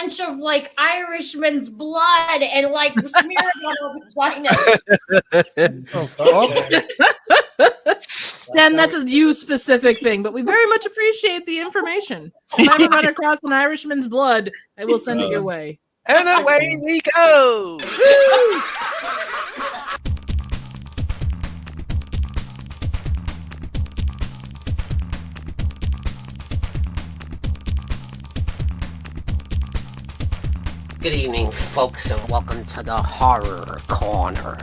bunch of like Irishman's blood and like smear it on our vaginas. Jen, that's a you specific thing, but we very much appreciate the information. If I ever run across an Irishman's blood, I will send it your way. And away we go. Woo! Good evening, folks, and welcome to the Horror Corner.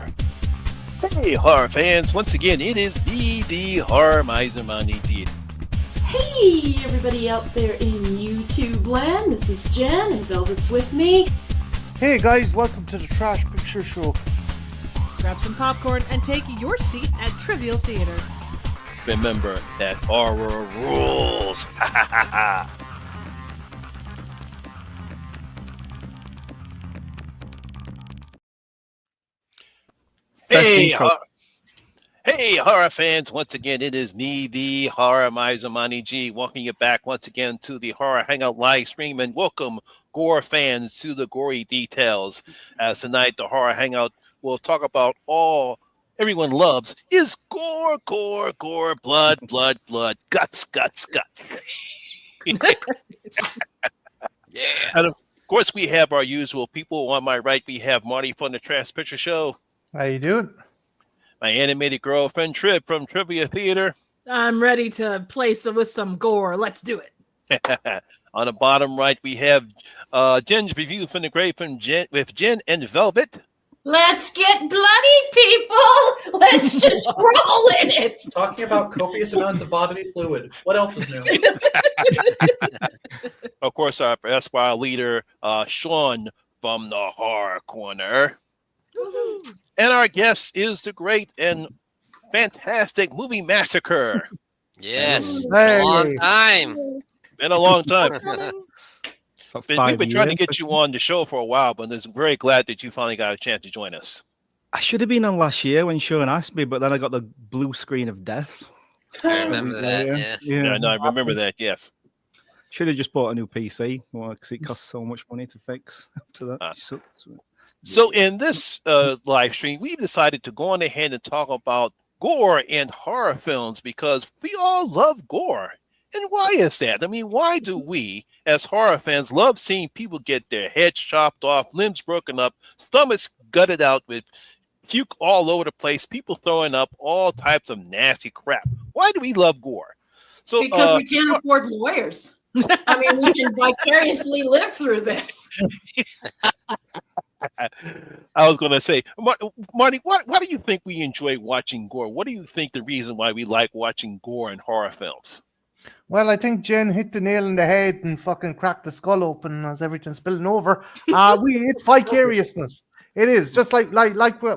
Hey, horror fans! Once again, it is the Horror Miser Money. Hey, everybody out there in YouTube land. This is Jen, and Velvet's with me. Hey guys, welcome to the Trash Picture Show. Grab some popcorn and take your seat at Trivial Theater. Remember that horror rules. Ha ha ha ha. Hey, horror fans! Once again, it is me, the Horror Miser Money G, welcoming you back once again to the Horror Hangout live stream, and welcome gore fans to the gory details. As tonight, the Horror Hangout will talk about all everyone loves is gore, gore, gore, blood, blood, blood, guts, guts, guts. Yeah. And of course, we have our usual people. On my right, we have Marty from the Trash Picture Show. How you doing? My animated girlfriend Trip from Trivia Theater. I'm ready to play with some gore. Let's do it. On the bottom right, we have Jen's review from the grave from Jen with Jen and Velvet. Let's get bloody, people. Let's just roll in it. Talking about copious amounts of bodily fluid. What else is new? Of course, our Esquire leader, Sean from the Horror Corner. Woo-hoo. And our guest is the great and fantastic Movie Massacre. Yes, Hey. a long time. Been a long time. We've been trying to get you on the show for a while, but I'm very glad that you finally got a chance to join us. I should have been on last year when Sean asked me, but then I got the blue screen of death. I remember that, yeah. Yeah, no, I remember that, yes. Should have just bought a new PC because it costs so much money to fix after that. So in this live stream, we've decided to go on ahead and talk about gore and horror films because we all love gore. And why is that? I mean, why do we, as horror fans, love seeing people get their heads chopped off, limbs broken up, stomachs gutted out with puke all over the place, people throwing up all types of nasty crap? Why do we love gore? So Because we can't afford lawyers. I mean, we can vicariously live through this. I was going to say, Marty, why do you think we enjoy watching gore? What do you think the reason why we like watching gore in horror films? Well, I think Jen hit the nail in the head and fucking cracked the skull open as everything's spilling over. It's vicariousness. It is just like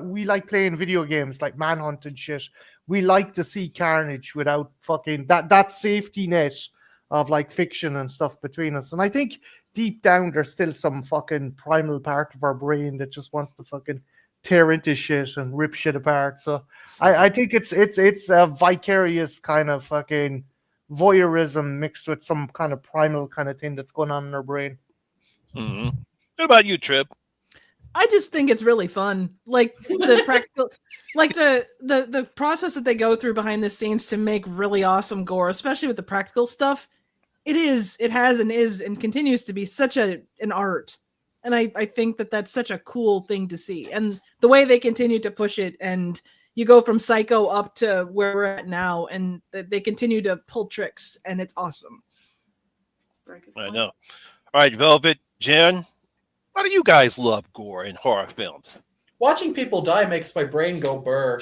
we like playing video games like Manhunt and shit. We like to see carnage without fucking that safety net of like fiction and stuff between us. And I think deep down there's still some fucking primal part of our brain that just wants to fucking tear into shit and rip shit apart. So I think it's a vicarious kind of fucking voyeurism mixed with some kind of primal kind of thing that's going on in our brain. Mm-hmm. What about you, Trip? I just think it's really fun. Like the practical, like the process that they go through behind the scenes to make really awesome gore, especially with the practical stuff. It has and is and continues to be such an art. And I think that's such a cool thing to see. And the way they continue to push it, and you go from Psycho up to where we're at now, and they continue to pull tricks, and it's awesome. I know. All right, Velvet, Jen, why do you guys love gore in horror films? Watching people die makes my brain go burr.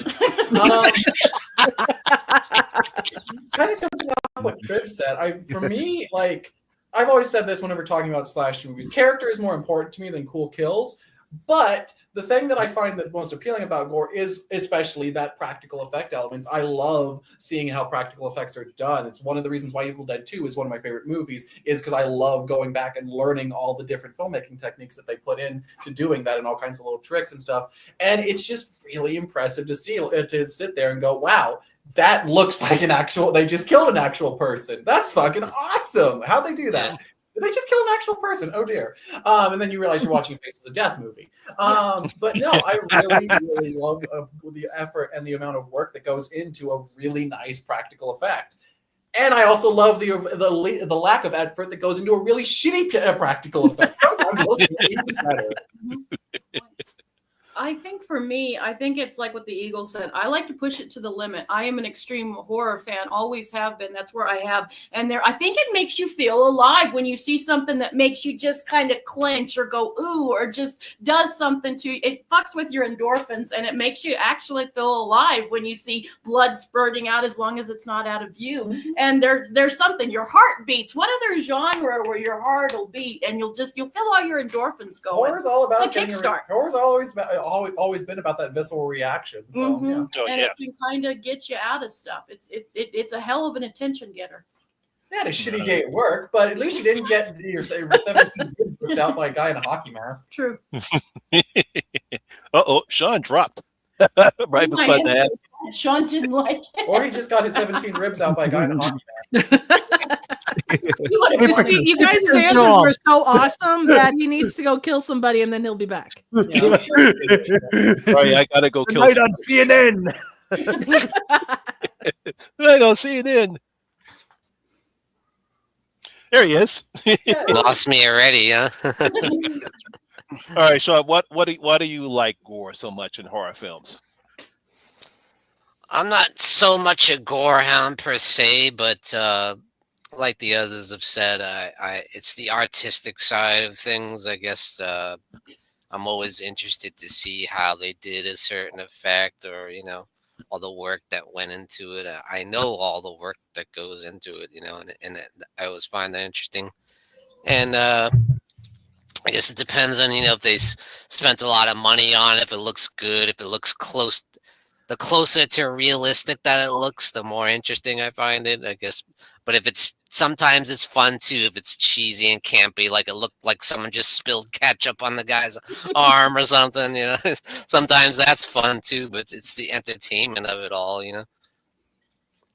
Kind of coming off what Triv said. For me, like, I've always said this whenever talking about slasher movies. Character is more important to me than cool kills. But the thing that I find that most appealing about gore is especially that practical effect elements. I love seeing how practical effects are done. It's one of the reasons why Evil Dead 2 is one of my favorite movies, is because I love going back and learning all the different filmmaking techniques that they put in to doing that and all kinds of little tricks and stuff. And it's just really impressive to see, to sit there and go, wow, that looks like they just killed an actual person. That's fucking awesome. How'd they do that? Did they just kill an actual person? Oh dear. And then you realize you're watching Faces of Death movie. But no, I really, really love the effort and the amount of work that goes into a really nice practical effect. And I also love the lack of effort that goes into a really shitty practical effect. Sometimes those are even better. I think for me, I think it's like what the Eagle said. I like to push it to the limit. I am an extreme horror fan, always have been. That's where I have. And I think it makes you feel alive when you see something that makes you just kind of clench or go, ooh, or just does something to you. It fucks with your endorphins and it makes you actually feel alive when you see blood spurting out as long as it's not out of view. Mm-hmm. And there's something, your heart beats. What other genre where your heart will beat and you'll feel all your endorphins going? Horror's all about it's a kickstart. Horror's always been about that visceral reaction. So, and it can kind of get you out of stuff. It's a hell of an attention getter. You had a shitty day at work, but at least you didn't get your 17 kids ripped out by a guy in a hockey mask. True. Sean dropped. Right beside that. Sean didn't like it. Or he just got his 17 ribs out by a guy in a hockey mask. You guys' answers were so awesome that he needs to go kill somebody and then he'll be back. Yeah. Sorry, I gotta go kill somebody. On CNN. Tonight on CNN. There he is. Lost me already, huh? All right, Sean. Why do you like gore so much in horror films? I'm not so much a gore hound per se, but like the others have said, it's the artistic side of things. I guess I'm always interested to see how they did a certain effect, or all the work that went into it. I know all the work that goes into it, and I always find that interesting. And I guess it depends on if they spent a lot of money on it, if it looks good, if it looks close. The closer to realistic that it looks, the more interesting I find it, I guess. But if sometimes it's fun too, if it's cheesy and campy, like it looked like someone just spilled ketchup on the guy's arm or something, Sometimes that's fun too, but it's the entertainment of it all,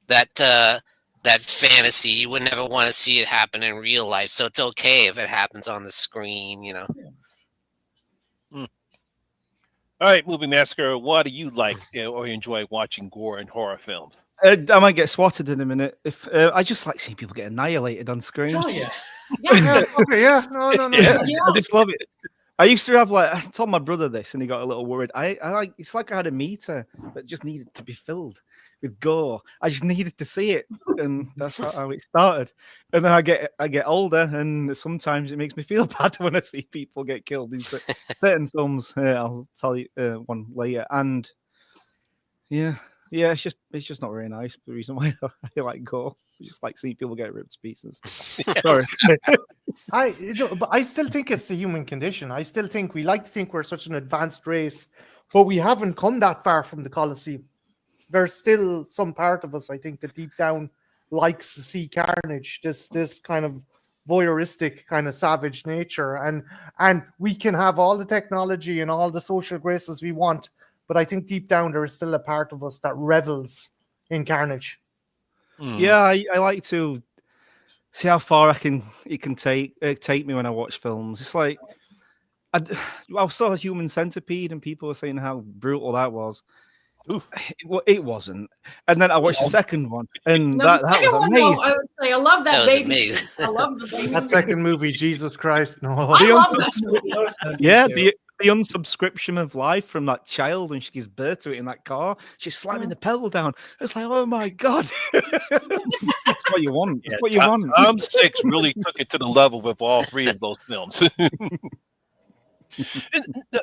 That fantasy, you would never want to see it happen in real life, so it's okay if it happens on the screen, All right, Movie Massacre, what do you like or enjoy watching gore in horror films? I might get swatted in a minute. If I just like seeing people get annihilated on screen. Oh yeah. No. Yeah. I just love it. I used to have I told my brother this, and he got a little worried. It's like I had a meter that just needed to be filled with gore. I just needed to see it, and that's how it started. And then I get older, and sometimes it makes me feel bad when I see people get killed in certain films. I'll tell you one later. And yeah, it's just not very nice. The reason why I like gore, I just like seeing people get ripped to pieces. Sorry. But I still think it's the human condition. I still think we like to think we're such an advanced race, but we haven't come that far from the Colosseum. There's still some part of us, I think, that deep down likes to see carnage, this kind of voyeuristic kind of savage nature. And we can have all the technology and all the social graces we want, but I think deep down there is still a part of us that revels in carnage. Yeah, I like to see how far it can take me when I watch films. It's like I saw Human Centipede, and people were saying how brutal that was. Oof. It wasn't. And then I watched the second one, and that was amazing. I would say I love that baby. Amazing. I love the baby. That second movie, Jesus Christ, no. I love that movie. Yeah, the unsubscription of life from that child when she gives birth to it in that car. She's slamming the pedal down. It's like, oh my God. That's what you want. That's what you want. Tom Six really took it to the level with all three of those films.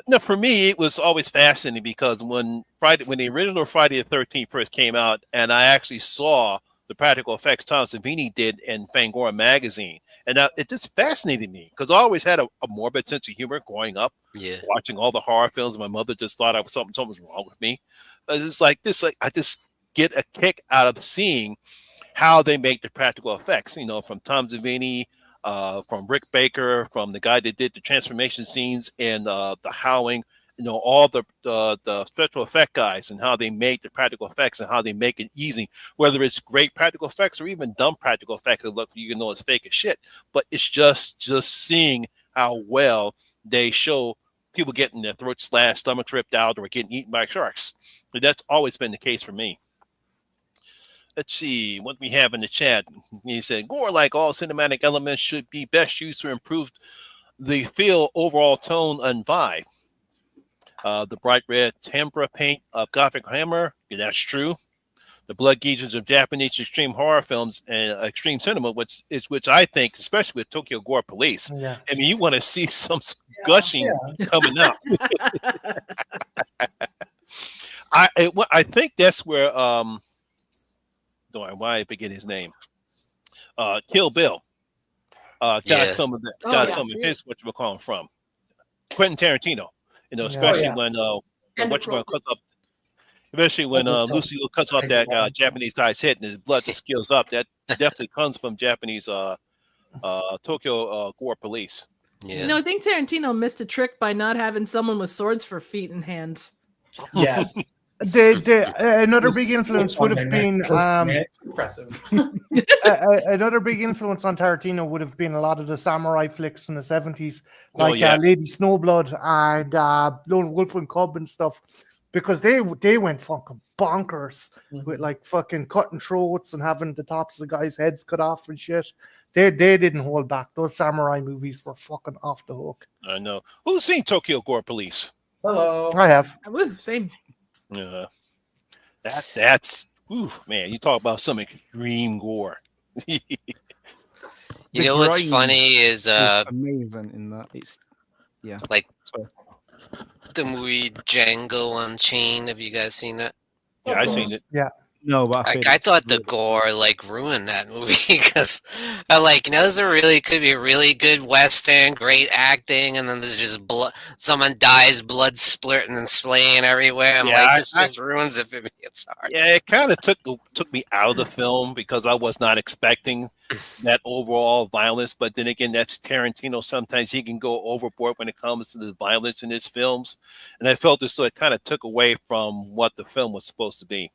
No, for me, it was always fascinating because when the original Friday the 13th first came out, and I actually saw the practical effects Tom Savini did in Fangoria magazine, and it just fascinated me because I always had a morbid sense of humor growing up, watching all the horror films. My mother just thought something was wrong with me. It's like this, I just get a kick out of seeing how they make the practical effects. From Tom Savini. From Rick Baker, from the guy that did the transformation scenes in The Howling. all the special effect guys and how they make the practical effects and how they make it easy, whether it's great practical effects or even dumb practical effects that look, you know, it's fake as shit. But it's just seeing how well they show people getting their throats slashed, stomachs ripped out, or getting eaten by sharks. But that's always been the case for me. Let's see what we have in the chat. He said, gore, like all cinematic elements, should be best used to improve the feel, overall tone, and vibe. The bright red tempera paint of Gothic Hammer, yeah, that's true. The blood geezers of Japanese extreme horror films and extreme cinema, which I think, especially with Tokyo Gore Police. Yeah. I mean, you want to see some gushing coming out. I think that's where why I forget his name. Kill Bill. Got some of that. Some of his what you call him from Quentin Tarantino. You know, especially when cuts up. Especially when Lucy cuts off that Japanese guy's head and his blood just spills up. That definitely comes from Japanese Tokyo Gore Police. Yeah. You know, I think Tarantino missed a trick by not having someone with swords for feet and hands. Yes. Another big influence would have been impressive. Another big influence on Tarantino would have been a lot of the samurai flicks in the 70s, like Lady Snowblood and Lone Wolf and Cub and stuff, because they went fucking bonkers with like fucking cutting throats and having the tops of the guys' heads cut off and shit. They didn't hold back. Those samurai movies were fucking off the hook. I know. Who's seen Tokyo Gore Police? Hello. I have. Woo, same. That's man, you talk about some extreme gore. You know what's funny is amazing in that. It's like the movie Django Unchained. Have you guys seen that? Yeah, I've seen it. Yeah. No, but I thought the gore like ruined that movie because I like, you know, this could be a really good Western, great acting, and then there's just blood, someone dies, blood splurting and splaying everywhere. I'm like, this just ruins it for me. I'm sorry. Yeah, it kind of took me out of the film because I was not expecting that overall violence. But then again, that's Tarantino. Sometimes he can go overboard when it comes to the violence in his films, and I felt this, so it kind of took away from what the film was supposed to be.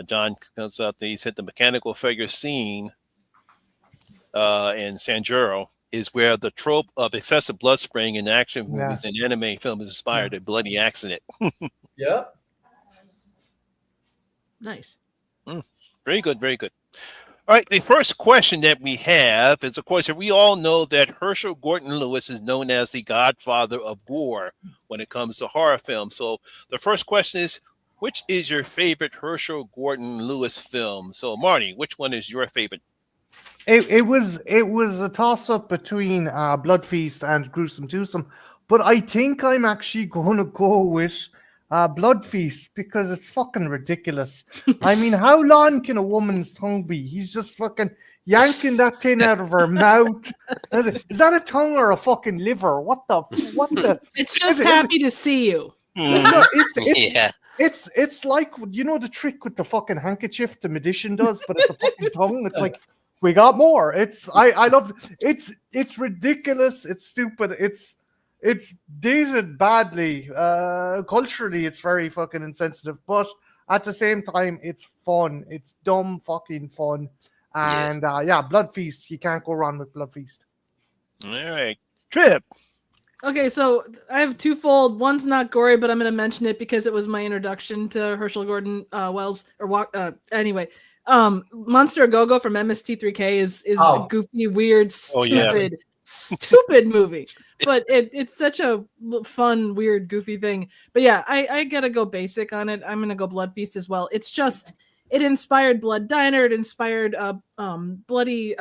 John comes out there. He said the mechanical figure scene in Sanjuro is where the trope of excessive blood spraying in action movies and anime film is inspired a bloody accident. Yep. Nice. Very good, very good. All right, the first question that we have is, of course, we all know that Herschel Gordon Lewis is known as the godfather of gore when it comes to horror films. So the first question is, which is your favorite Herschel Gordon Lewis film? So, Marty, which one is your favorite? It was a toss up between Blood Feast and Gruesome Twosome, but I think I'm actually going to go with Blood Feast because it's fucking ridiculous. I mean, how long can a woman's tongue be? He's just fucking yanking that thing out of her mouth. Is that a tongue or a fucking liver? What the? It's just happy to see you. No, it's like, you know, the trick with the fucking handkerchief the magician does, but it's a fucking tongue. It's like, we got more. I love it's ridiculous. It's stupid. It's dated badly. Culturally, it's very fucking insensitive, but at the same time, it's fun. It's dumb fucking fun. And Blood Feast. You can't go wrong with Blood Feast. All right, Trip. Okay, so I have twofold. One's not gory, but I'm going to mention it because it was my introduction to Herschel Gordon Wells. Anyway, Monster Go-Go from MST3K is a goofy, weird, stupid movie. But it's such a fun, weird, goofy thing. But yeah, I got to go basic on it. I'm going to go Blood Feast as well. It's just, it inspired Blood Diner. It inspired Bloody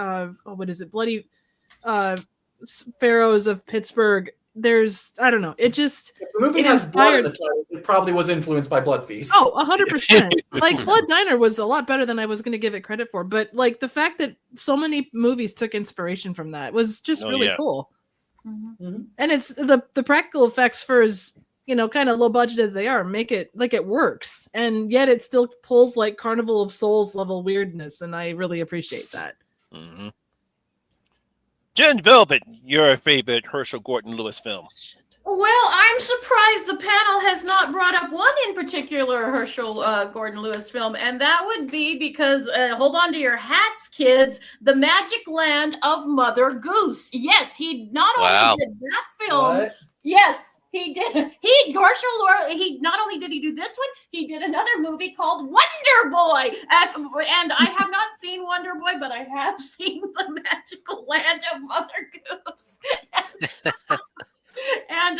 Pharaohs of Pittsburgh. I don't know. It just, the movie has blood in the title. It probably was influenced by Blood Feast. Oh, 100%. Like Blood Diner was a lot better than I was going to give it credit for. But like the fact that so many movies took inspiration from that was just really cool. Mm-hmm. And it's the practical effects for as, you know, kind of low budget as they are, make it like it works. And yet it still pulls like Carnival of Souls level weirdness. And I really appreciate that. Mm-hmm. Jen Velvet, your favorite Herschel Gordon Lewis film? Well, I'm surprised the panel has not brought up one in particular Herschel Gordon Lewis film, and that would be because, hold on to your hats, kids, The Magic Land of Mother Goose. Yes, he not Wow. only did that film, What? yes, he did. He not only did he do this one, he did another movie called Wonder Boy. And I have not seen Wonder Boy, but I have seen The Magical Land of Mother Goose. And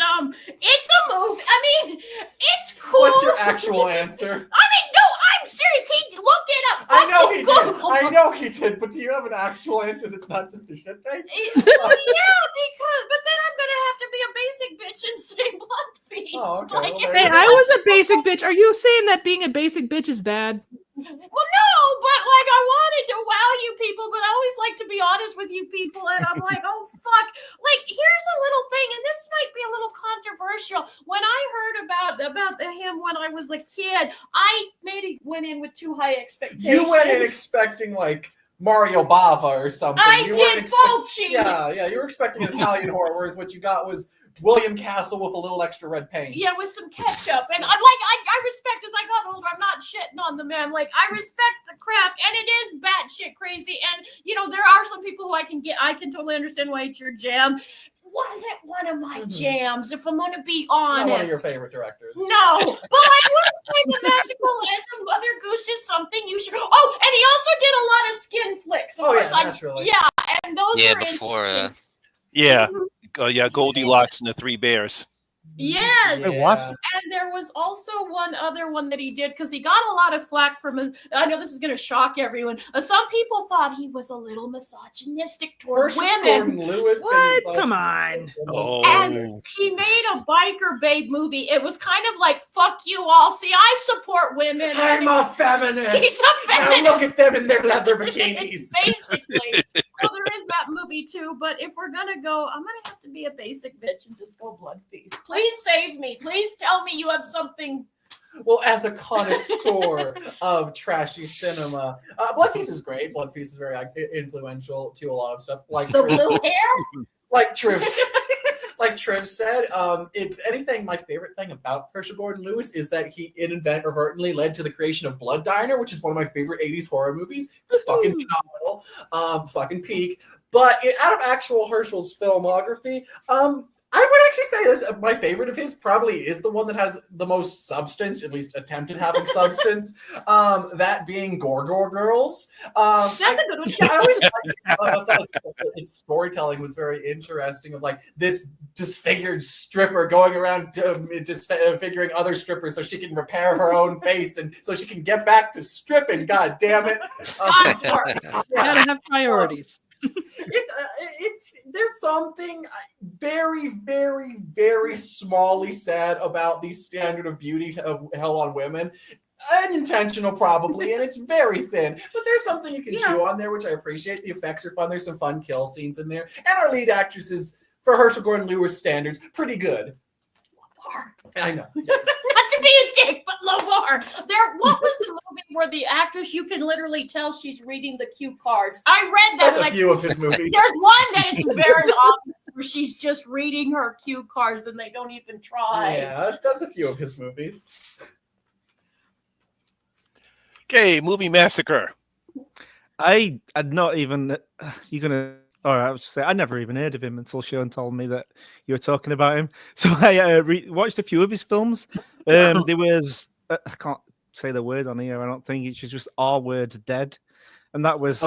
it's a movie. I mean, it's cool. What's your actual answer? I mean, no, I'm serious. He looked it up. I know he Fucking did. Google. I know he did. But do you have an actual answer that's not just a shit take? Well, yeah, because but then I'm gonna have to be a basic bitch and say blood feast. Oh, okay. Like, Well, it's- there Hey, you I go. was a basic bitch. Are you saying that being a basic bitch is bad? well, no, but like I wanted to wow you people, but I always like to be honest with you people, and I'm like, oh fuck. Like, here's a little thing, and this might be a little controversial. When I heard about him when I was a kid, I went in with too high expectations. You went in expecting like Mario Bava or something. I You did weren't Fulci. Yeah. You were expecting an Italian horror, whereas what you got was William Castle with a little extra red paint. Yeah, with some ketchup. And I respect as I got older. I'm not shitting on the man. Like, I respect the craft, and it is batshit crazy. And there are some people who I can totally understand why it's your jam. Wasn't one of my jams, if I'm gonna be honest. Not one of your favorite directors. No, but I would say The Magical Land of Mother Goose is something you should. Oh, and he also did a lot of skin flicks. Of course, naturally. Yeah, and those Yeah, were before. interesting. Yeah, Goldilocks and the Three Bears. Yes. Wait, what? And there was also one other one that he did because he got a lot of flack from his. I know this is going to shock everyone. Some people thought he was a little misogynistic toward Herschel women. Gordon Lewis. What? Come on. Oh, And he made a biker babe movie. It was kind of like, fuck you all. See, I support women. I'm a feminist. He's a feminist. Now look at them in their leather bikinis. Basically. So there is that movie too. But if we're going to go, I'm going to have to be a basic bitch and just go Blood Feast. Please save me. Please tell me you have something. Well, as a connoisseur of trashy cinema, Blood Feast is great. Blood Feast is very influential to a lot of stuff. Like The blue hair? like Triv said, if anything, my favorite thing about Herschel Gordon Lewis is that he inadvertently led to the creation of Blood Diner, which is one of my favorite 80s horror movies. It's fucking phenomenal. Fucking peak. But out of actual Herschel's filmography, I would actually say this. My favorite of his probably is the one that has the most substance, at least attempted having substance. That being Gore Girls. That's a good one. I always thought its storytelling was very interesting. Of like this disfigured stripper going around disfiguring other strippers so she can repair her own face and so she can get back to stripping. God damn it! Gotta have priorities. There's something very, very, very smally sad about the standard of beauty of Hell on Women. Unintentional, probably, and it's very thin. But there's something you can chew on there, which I appreciate. The effects are fun. There's some fun kill scenes in there, and our lead actress is, for Herschel Gordon Lewis standards, pretty good. I know. Yes. Not to be a dick, but Lovar. What was the movie where the actress, you can literally tell she's reading the cue cards? I read that. That's a few of his movies. There's one that it's very obvious where she's just reading her cue cards and they don't even try. Yeah, that's a few of his movies. okay, Movie Massacre. I had not even. You're gonna. All right, I was just saying, I never even heard of him until Sean told me that you were talking about him. So I watched a few of his films. There was I can't say the word on here. I don't think it's just R word dead, and that was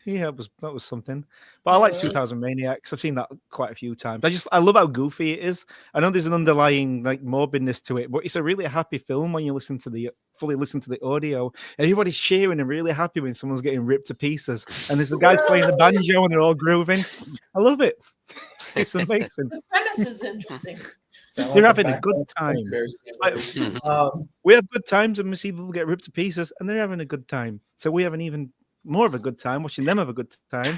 yeah, that was something. But I like 2000 Maniacs. I've seen that quite a few times. I love how goofy it is. I know there's an underlying like morbidness to it, but it's a really happy film when you fully listen to the audio. Everybody's cheering and really happy when someone's getting ripped to pieces. And there's the guys playing the banjo and they're all grooving. I love it. It's amazing. The premise is interesting. You're having a good time. We have good times when we see people get ripped to pieces, and they're having a good time. So we have an even more of a good time watching them have a good time,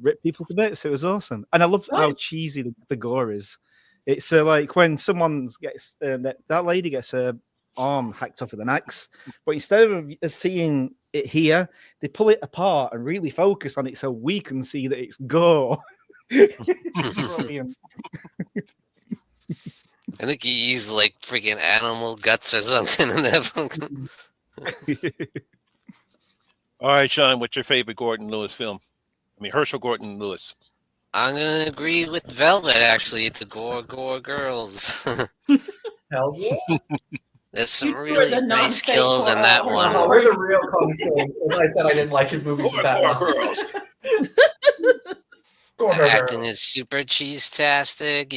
rip people to bits. It was awesome, and I love how cheesy the gore is. It's like when someone gets that lady gets her arm hacked off with an axe, but instead of seeing it here, they pull it apart and really focus on it so we can see that it's gore. It's brilliant. I think he used like freaking animal guts or something in that film. All right, Sean, what's your favorite Gordon Lewis film? I mean, Herschel Gordon Lewis. I'm gonna agree with Velvet. Actually, the Gore Girls. Hell yeah. There's some You two are really the nice non-fake kills in that horror. one. We're the real connoisseurs. As I said, I didn't like his movies that much. Gore Acting Girls. is super cheese-tastic.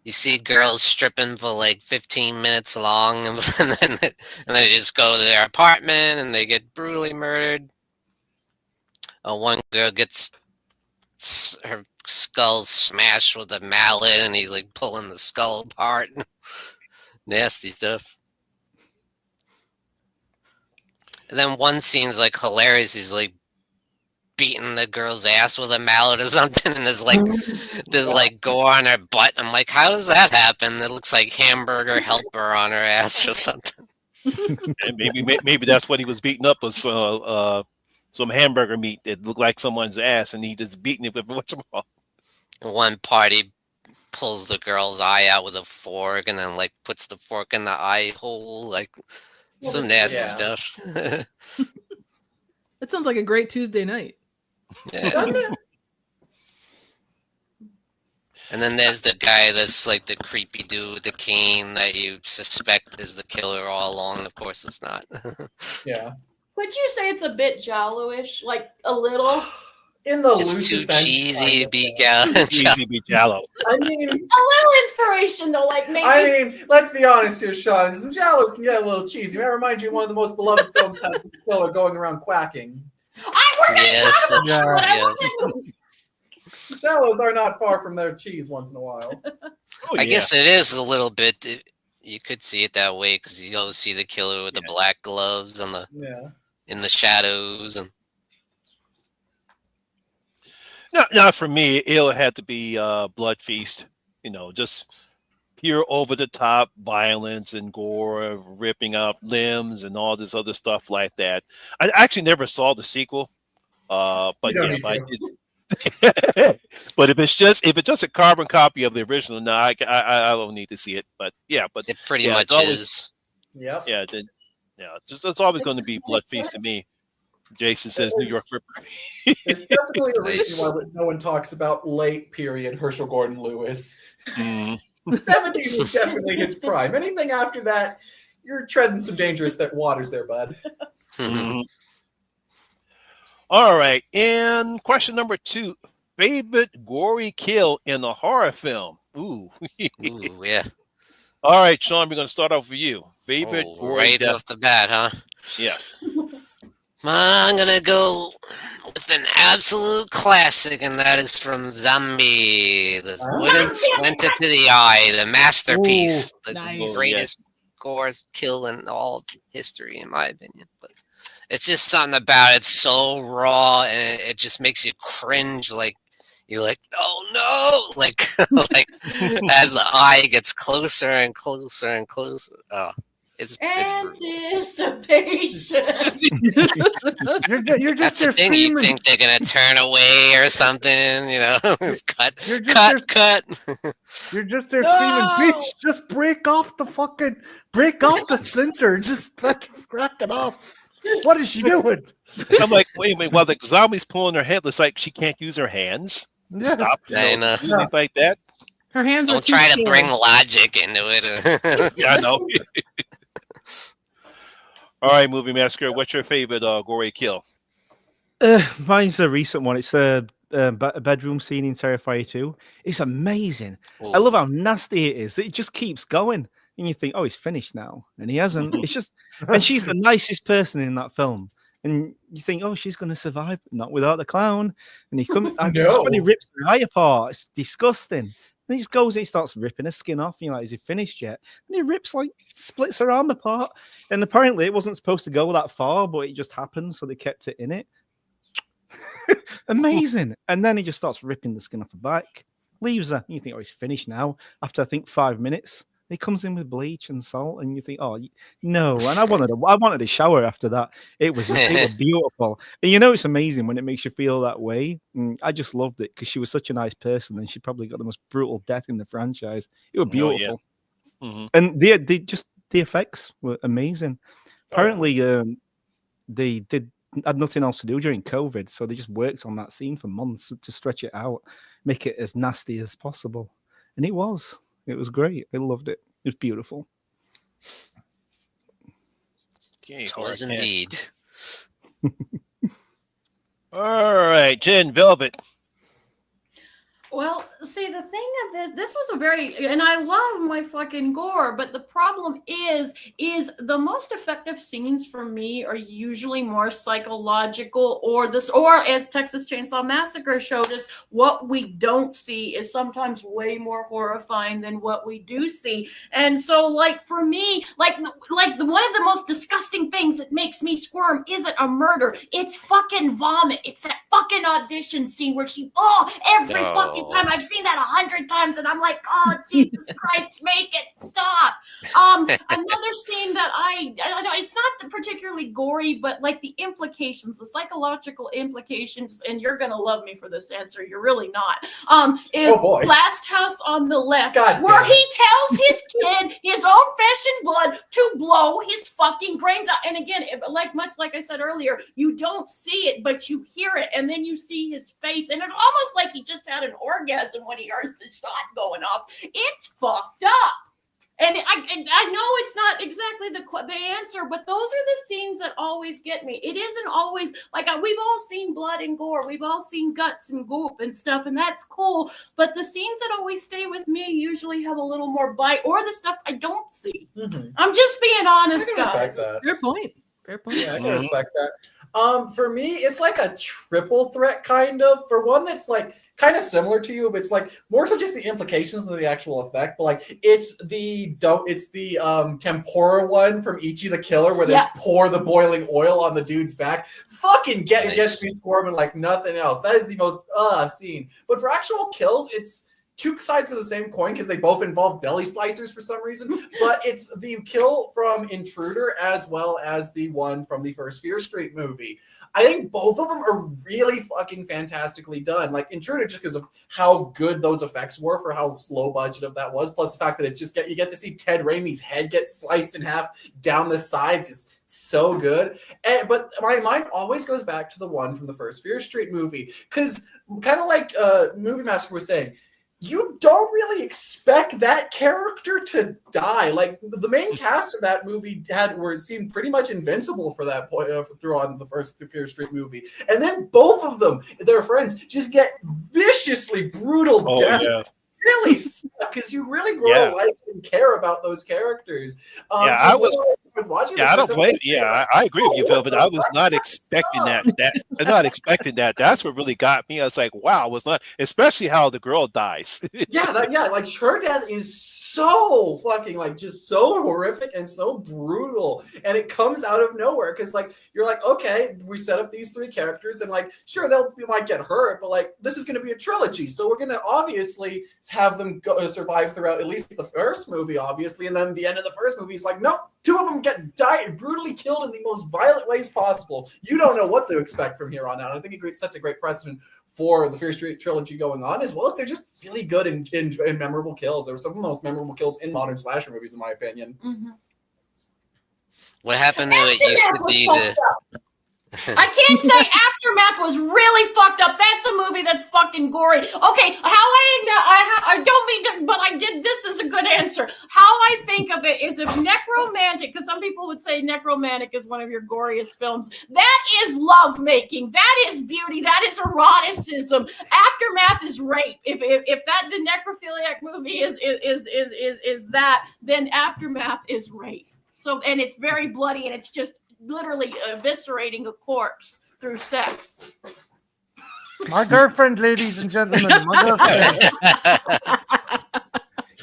You see girls stripping for like 15 minutes long, and then they just go to their apartment and they get brutally murdered. One girl gets her skull smashed with a mallet, and he's like pulling the skull apart. Nasty stuff. And then one scene's like hilarious. He's like beating the girl's ass with a mallet or something, and there's like gore on her butt. I'm like, how does that happen? It looks like hamburger helper on her ass or something. And maybe that's what he was beating up was some hamburger meat that looked like someone's ass, and he just beating it with whatchamacallit. One party pulls the girl's eye out with a fork, and then like puts the fork in the eye hole, like some nasty stuff. That sounds like a great Tuesday night. Yeah. And then there's the guy that's like the creepy dude with the cane that you suspect is the killer all along, and of course it's not. Yeah. Would you say it's a bit Jallo-ish? Like a little? In the It's loose too sense, cheesy to be Easy to be Jallo. I mean, A little inspiration though, like maybe. let's be honest here, Sean. Some Jallos can get a little cheesy. May I remind you, one of the most beloved films has the killer going around quacking. We're gonna Yes, talk that's about true, it. yes. Jallos are not far from their cheese once in a while. Oh, I guess it is a little bit. You could see it that way because you always see the killer with the black gloves and in the shadows. And Not for me. It'll have to be Blood Feast. You know, just pure over the top violence and gore, ripping out limbs and all this other stuff like that. I actually never saw the sequel, but yeah, but if it's just a carbon copy of the original, no, I don't need to see it. But yeah, but it pretty yeah, much it's always, is. Yep. yeah, it's always going to be Blood Feast to me. Jason says New York Ripper. It's definitely a reason why no one talks about late period Herschel Gordon Lewis. Mm. 70s was definitely his prime. Anything after that, you're treading some dangerous waters there, bud. Mhm. All right, and question number 2: favorite gory kill in a horror film? Ooh. Ooh, yeah. All right, Sean, we're going to start off with you. Favorite gory right death? off the bat, huh? Yes. I'm gonna go with an absolute classic, and that is from Zombie, the wooden splinter to the eye, the masterpiece, the nice. greatest gore kill in all history, in my opinion. But it's just something about it so raw, and it just makes you cringe. Like you're like, oh no! Like like as the eye gets closer and closer and closer. Oh. It's Anticipation. You're just That's the there thing. You screaming. think they're gonna turn away or something, you know? cut. You're just there screaming, bitch, just break off the splinter. Just fucking crack it off. What is she doing? I'm like, wait a minute. While the zombie's pulling her head, it's like she can't use her hands. Yeah. Stop. I know. Anything like that. Her hands are Don't too try to scared. bring logic into it. Yeah, I know. All right, Movie Massacre. What's your favorite gory kill? Mine's a recent one. It's a bedroom scene in Terrifier 2. It's amazing. I love how nasty it is. It just keeps going. And you think, oh, he's finished now. And he hasn't. It's just, and she's the nicest person in that film. And you think, oh, she's going to survive, not without the clown. And he comes, when he rips her eye apart, it's disgusting. And he just goes and he starts ripping her skin off. And you're like, is he finished yet? And he splits her arm apart. And apparently it wasn't supposed to go that far, but it just happened. So they kept it in it. Amazing. And then he just starts ripping the skin off her back, leaves her. And you think, oh, he's finished now. After, I think, 5 minutes. He comes in with bleach and salt, and you think, "Oh no!" And I wanted a shower after that. It was beautiful, and it's amazing when it makes you feel that way. And I just loved it because she was such a nice person, and she probably got the most brutal death in the franchise. It was beautiful, and the effects were amazing. Apparently, they had nothing else to do during COVID, so they just worked on that scene for months to stretch it out, make it as nasty as possible, and it was great. I loved it. It was beautiful. Okay, It was indeed. All right, Jen Velvet. Well, see, the thing of this was a very, and I love my fucking gore, but the problem is the most effective scenes for me are usually more psychological, or as Texas Chainsaw Massacre showed us, what we don't see is sometimes way more horrifying than what we do see. And so, like, for me, like one of the most disgusting things that makes me squirm isn't a murder, it's fucking vomit. It's that fucking audition scene where every fucking time. I've seen that 100 times and I'm like, oh, Jesus Christ, make it stop. Another scene that it's not particularly gory, but like the implications, the psychological implications, and you're going to love me for this answer, you're really not, is Last House on the Left, where he tells his kid his own flesh and blood to blow his fucking brains out. And again, much like I said earlier, you don't see it, but you hear it, and then you see his face, and it's almost like he just had an orgasm when he hears the shot going off. It's fucked up. And I know it's not exactly the answer, but those are the scenes that always get me. It isn't always like we've all seen blood and gore. We've all seen guts and goop and stuff, and that's cool. But the scenes that always stay with me usually have a little more bite, or the stuff I don't see. Mm-hmm. I'm just being honest, guys. Fair point. Yeah, I can respect that. For me, it's like a triple threat kind of. For one that's like kind of similar to you, but it's like more so just the implications than the actual effect. But like it's the tempura one from Ichi the Killer, where they pour the boiling oil on the dude's back. Fucking gets me squirming like nothing else. That is the most scene. But for actual kills, it's two sides of the same coin because they both involve deli slicers for some reason. But it's the kill from Intruder as well as the one from the first Fear Street movie. I think both of them are really fucking fantastically done. Like Intruder, just because of how good those effects were for how slow budget of that was, plus the fact that it's just you get to see Ted Raimi's head get sliced in half down the side, just so good. But my mind always goes back to the one from the first Fear Street movie, because kind of like Movie Massacre was saying, you don't really expect that character to die. Like the main cast of that movie seemed pretty much invincible for that point through on the first Fear Street movie, and then both of them, their friends, just get viciously brutal deaths. Yeah. Really suck because you really grow to like and care about those characters. I was watching. Yeah, I don't blame. Yeah, I agree with you, Phil. But I was not expecting that. I'm not expecting that. That's what really got me. I was like, wow, I was not, especially how the girl dies. Like her death is so fucking like just so horrific and so brutal, and it comes out of nowhere because like you're like, okay, we set up these three characters, and like sure they might get hurt, but like this is going to be a trilogy, so we're going to obviously have them survive throughout at least the first movie, obviously, and then the end of the first movie is like, nope, two of them get brutally killed in the most violent ways possible. You don't know what to expect from here on out. I think it sets a great precedent for the Fear Street trilogy going on, as well as they're just really good in memorable kills. There were some of the most memorable kills in modern slasher movies, in my opinion. Mm-hmm. What happened to it used to be the... I can't say Aftermath was really fucked up. That's a movie that's fucking gory. Okay, I don't mean to, but I did. This is a good answer. How I think of it is if Necromantic, because some people would say Necromantic is one of your goriest films. That is lovemaking. That is beauty. That is eroticism. Aftermath is rape. If that the necrophiliac movie is that, then Aftermath is rape. So, and it's very bloody, and it's just literally eviscerating a corpse through sex. My girlfriend, ladies and gentlemen, my girlfriend.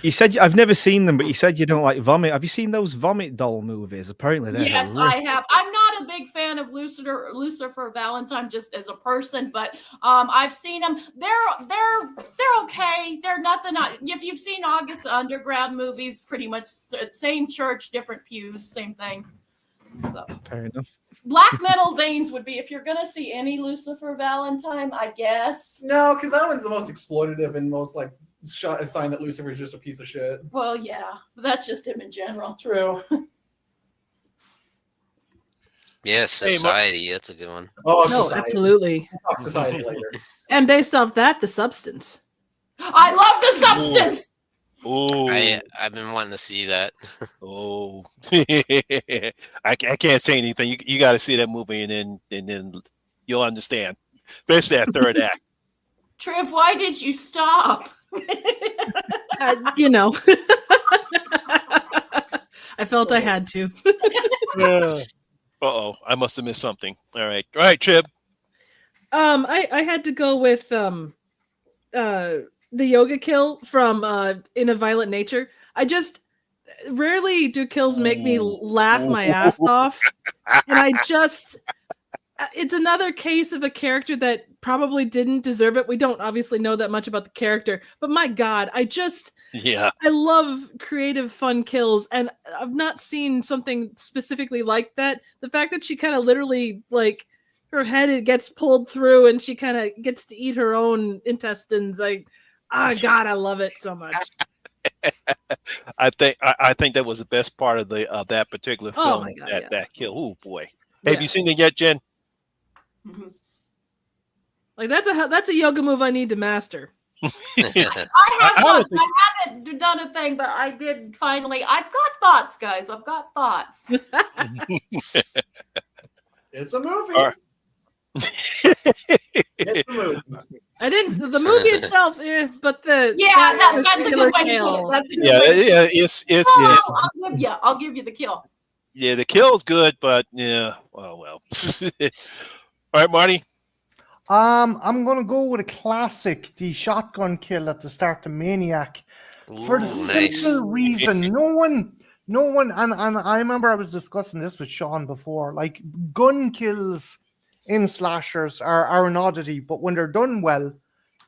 You said I've never seen them, but you said you don't like vomit. Have you seen those vomit doll movies? Apparently, they're Yes, horrific. I have. I'm not a big fan of Lucifer Valentine just as a person, but I've seen them. They're okay. They're nothing. If you've seen August Underground movies, pretty much same church, different pews, same thing. So. Fair enough. Black Metal Veins would be if you're gonna see any Lucifer Valentine, I guess. No, because that one's the most exploitative and most like a sign that Lucifer is just a piece of shit. Well, yeah, but that's just him in general. True. Yeah, Society. That's a good one. Oh, No, Society. absolutely. We'll talk Society later. And based off that, The Substance. I love The Substance. Oh, I've been wanting to see that. oh, I can't say anything. You got to see that movie, and then you'll understand, especially that third act. Triv, why did you stop? You know, I felt I had to. Uh-oh, I must have missed something. All right, Trib. I had to go with the yoga kill from In a Violent Nature. I just rarely do kills make me laugh my ass off, and I just it's another case of a character that probably didn't deserve it. We don't obviously know that much about the character, but my God, I love creative, fun kills, and I've not seen something specifically like that. The fact that she kind of literally like her head gets pulled through and she kind of gets to eat her own intestines. God, I love it so much. I think that was the best part of that particular film. Oh my God, that kill. Oh boy, Yeah. have you seen it yet, Jen? Mm-hmm. Like that's a yoga move I need to master. I haven't done a thing, but I did finally. I've got thoughts, guys. I've got thoughts. It's a movie. All right. It's a movie. I didn't. The movie itself, but the that's a good way to put it. That's a good way. Yeah, it's I'll give you the kill. yeah, the kill's good, but yeah, well. All right, Marty. I'm gonna go with a classic, the shotgun kill at the start of Maniac, for the simple reason no one, and I remember I was discussing this with Sean before. Like, gun kills in slashers are an oddity, but when they're done well,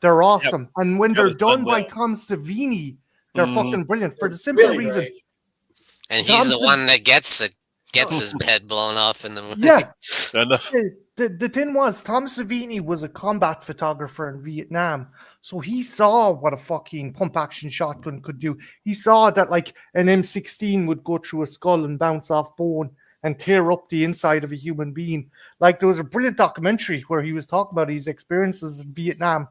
they're awesome. Yep. And when they're done by Tom Savini, they're fucking brilliant for the simple reason. Great. And he's the one that gets his head blown off in the movie. Yeah. The thing was, Tom Savini was a combat photographer in Vietnam, so he saw what a fucking pump action shotgun could do. He saw that like an M16 would go through a skull and bounce off bone and tear up the inside of a human being. Like, there was a brilliant documentary where he was talking about his experiences in Vietnam,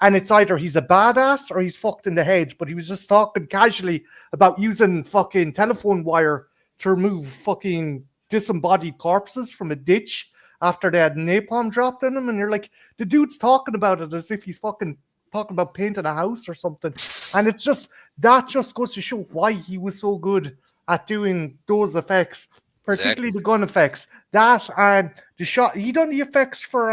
and it's either he's a badass or he's fucked in the head. But he was just talking casually about using fucking telephone wire to remove fucking disembodied corpses from a ditch after they had napalm dropped in them, and you're like, the dude's talking about it as if he's fucking talking about painting a house or something. And it's just, that just goes to show why he was so good at doing those effects, particularly the gun effects. That and the shot, he done the effects for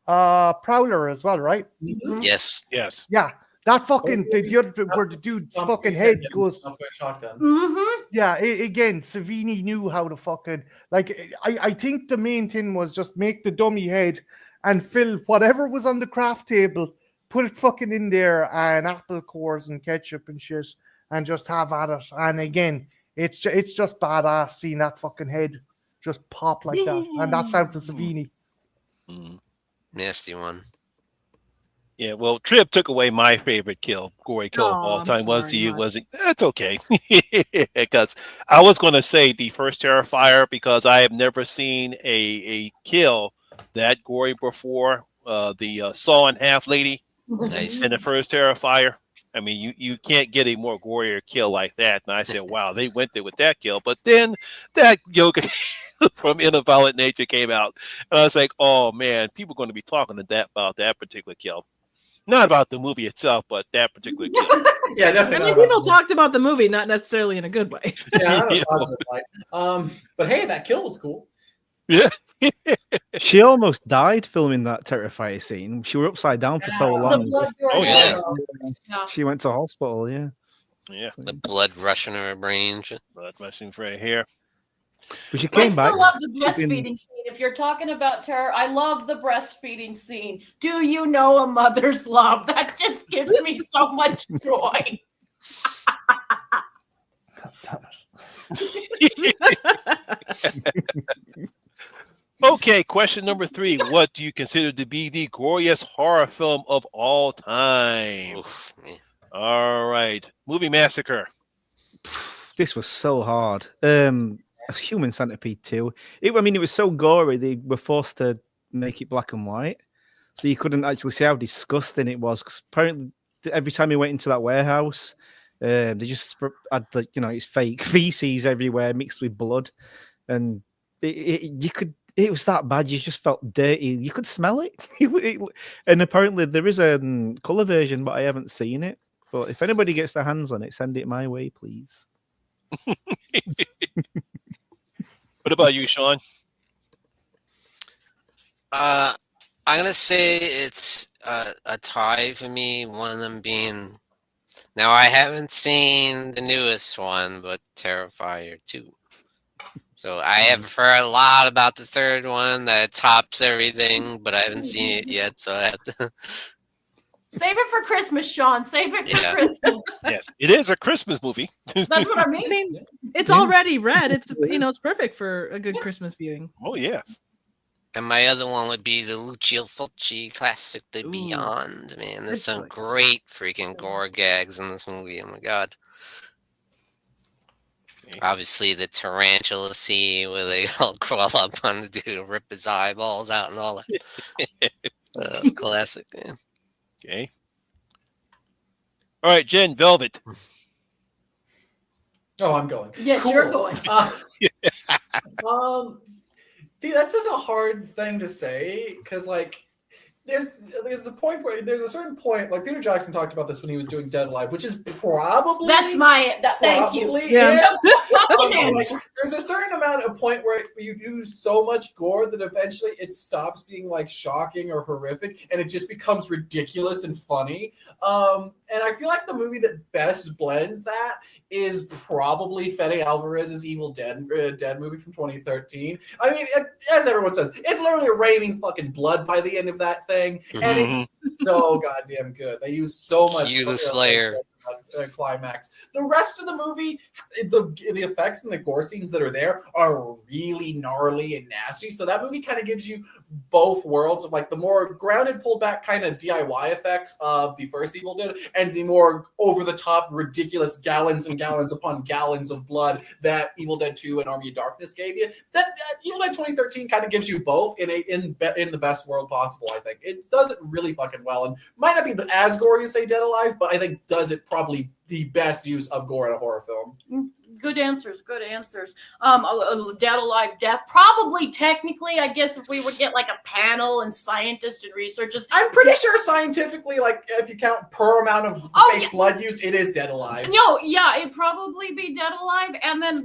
Prowler as well, right? Mm-hmm. Yes. Yeah. That fucking the other where the dude's fucking head goes. Shotgun. Mm-hmm. Yeah, again, Savini knew how to fucking, like, I think the main thing was just make the dummy head and fill whatever was on the craft table, put it fucking in there, and apple cores and ketchup and shit, and just have at it. And again, it's just badass seeing that fucking head just pop like that, and that's out to Savini. Nasty one. Yeah, well, Trip took away my favorite gory kill of all time. That's okay. Because I was going to say the first Terrifier, because I have never seen a kill that gory before. The saw in half lady Nice. in the first Terrifier. I mean, you can't get a more gorier kill like that. And I said, wow, they went there with that kill. But then that yoga from In a Violent Nature came out. And I was like, oh, man, people are going to be talking about that particular kill. Not about the movie itself, but that particular kill. Yeah, definitely. I mean, people talked about the movie, not necessarily in a good way. Yeah, that was positive. But hey, that kill was cool. Yeah. She almost died filming that Terrifier scene. She were upside down for so long. The blood Oh, yeah. Yeah. She went to hospital, yeah. Yeah, The blood rushing her brain. blood rushing for her hair. But she I came still back. love the She's been- breastfeeding scene. If you're talking about terror, I love the breastfeeding scene. Do you know a mother's love? That just gives me so much joy. Okay, question number 3. What do you consider to be the goriest horror film of all time? Oof, man. All right, Movie Massacre. This was so hard. Human Centipede 2. It was so gory they were forced to make it black and white, so you couldn't actually see how disgusting it was. Because apparently, every time you went into that warehouse, they just had it's fake feces everywhere mixed with blood, and it was that bad. You just felt dirty. You could smell it. And apparently there is a color version, but I haven't seen it. But if anybody gets their hands on it, send it my way, please. What about you, Sean? I'm gonna say it's a tie for me. One of them being, now I haven't seen the newest one, but Terrifier 2. So I have heard a lot about the third one that tops everything, but I haven't seen it yet, so I have to. Save it for Christmas, Sean. Save it for Yeah. Christmas. Yes, it is a Christmas movie. That's what I I mean. mean, it's already red. It's it's perfect for a good Christmas viewing. Oh yes. And my other one would be the Lucio Fulci classic, The Ooh. Beyond. Man, there's Good some choice. great freaking gore gags in this movie. Oh my god. Okay. Obviously, the tarantula scene where they all crawl up on the dude and rip his eyeballs out and all that. Classic, man. Okay. All right, Jen, Velvet. Oh, I'm going. Yes, you're going. See, that's just a hard thing to say because, like, there's a point where there's a certain point, like Peter Jackson talked about this when he was doing Dead Alive, which is probably That's my. Thank you. probably Yeah. Fucking Like, answer. there's a certain amount of point where you do so much gore that eventually it stops being like shocking or horrific and it just becomes ridiculous and funny. And I feel like the movie that best blends that is probably Fede Alvarez's Evil Dead movie from 2013. I mean, as everyone says, it's literally raining fucking blood by the end of that thing, and it's so goddamn good. They use so much. Cue the Slayer. Climax. The rest of the movie, the effects and the gore scenes that are there are really gnarly and nasty. So that movie kind of gives you both worlds of like the more grounded, pulled back kind of DIY effects of the first Evil Dead, and the more over the top, ridiculous gallons and gallons upon gallons of blood that Evil Dead 2 and Army of Darkness gave you. That Evil Dead 2013 kind of gives you both in the best world possible. I think it does it really fucking well, and might not be as gory as say Dead Alive, but I think does it probably the best use of gore in a horror film. Good answers. Good answers. Dead Alive, Death. Probably, technically, I guess if we would get like a panel and scientists and researchers. I'm pretty sure scientifically, like if you count per amount of fake blood use, it is Dead Alive. No, yeah, it'd probably be Dead Alive, and then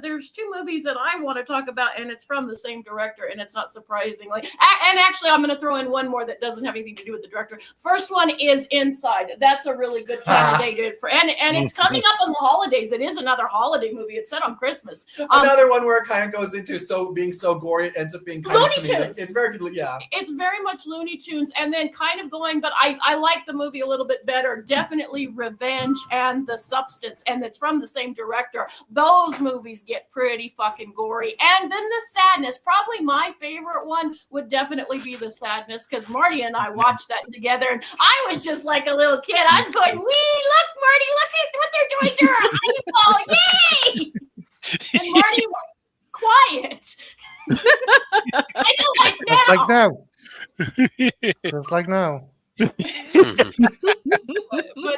there's two movies that I want to talk about, and it's from the same director, and it's not surprisingly. And actually, I'm going to throw in one more that doesn't have anything to do with the director. First one is Inside. That's a really good candidate for, and it's coming up on the holidays. It is another holiday movie. It's set on Christmas. Another one where it kind of goes into being so gory, it ends up being kind Looney of comedic. Tunes. It's very good, yeah. It's very much Looney Tunes, and then kind of going, but I like the movie a little bit better. Definitely Revenge and The Substance, and it's from the same director. Those movies get pretty fucking gory. And then The Sadness, probably my favorite one would definitely be The Sadness, because Marty and I watched that together, and I was just like a little kid. I was going, wee, look, Marty, look at what they're doing to her eyeball, yay! And Marty was quiet. I know, like Just like now. now. Just like now. But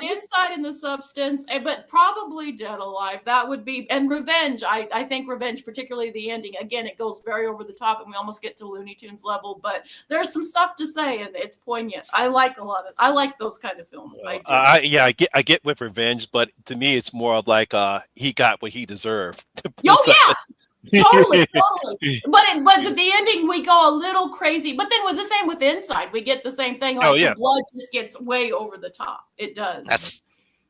Inside and The Substance, but probably Dead Alive. That would be, and Revenge. I think Revenge, particularly the ending. Again, it goes very over the top, and we almost get to Looney Tunes level. But there's some stuff to say, and it's poignant. I like I like those kind of films. I get with Revenge, but to me, it's more of like he got what he deserved. Oh yeah. Totally. But the ending we go a little crazy. But then with the same with Inside, we get the same thing. Like the blood just gets way over the top. It does.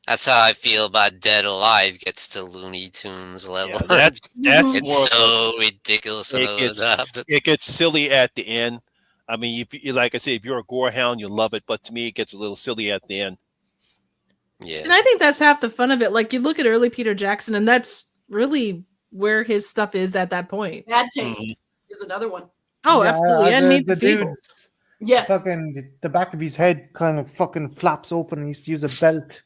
That's how I feel about Dead Alive. Gets to Looney Tunes level. Yeah, that's it's so ridiculous. It gets silly at the end. I mean, if you, like I say, if you're a gore hound, you love it. But to me, it gets a little silly at the end. Yeah, and I think that's half the fun of it. Like you look at early Peter Jackson, and that's really where his stuff is at that point. Bad Taste is another one. Oh, absolutely. And Meet the Feebles. Dude's Yes. fucking the back of his head kind of fucking flaps open. He used to use a belt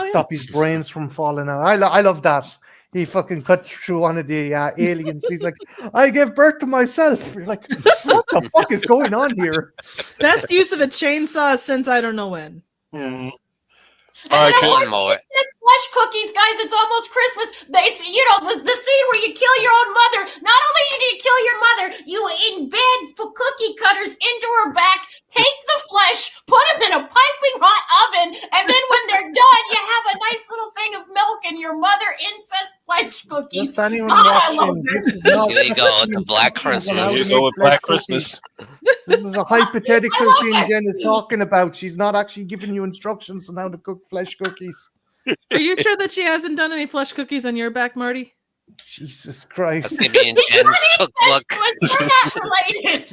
stop his brains from falling out. I love that. He fucking cuts through one of the aliens. He's like, I gave birth to myself. You're like, what the fuck is going on here? Best use of a chainsaw since I don't know when. Mm-hmm. And this flesh cookies, guys, it's almost Christmas. It's, the scene where you kill your own mother. Not only did you kill your mother, you embed cookie cutters into her back, take the flesh, put them in a piping hot oven, and then when they're done, you have a nice little thing of milk and your mother incest flesh cookies. Just anyone watching, this is not here you go with the Black Christmas. You go with Black Christmas. This is a hypothetical thing Jen is talking about. She's not actually giving you instructions on how to cook flesh cookies. Are you sure that she hasn't done any flesh cookies on your back, Marty? Jesus Christ. That's gonna be in Jen's cookbook. We're not related.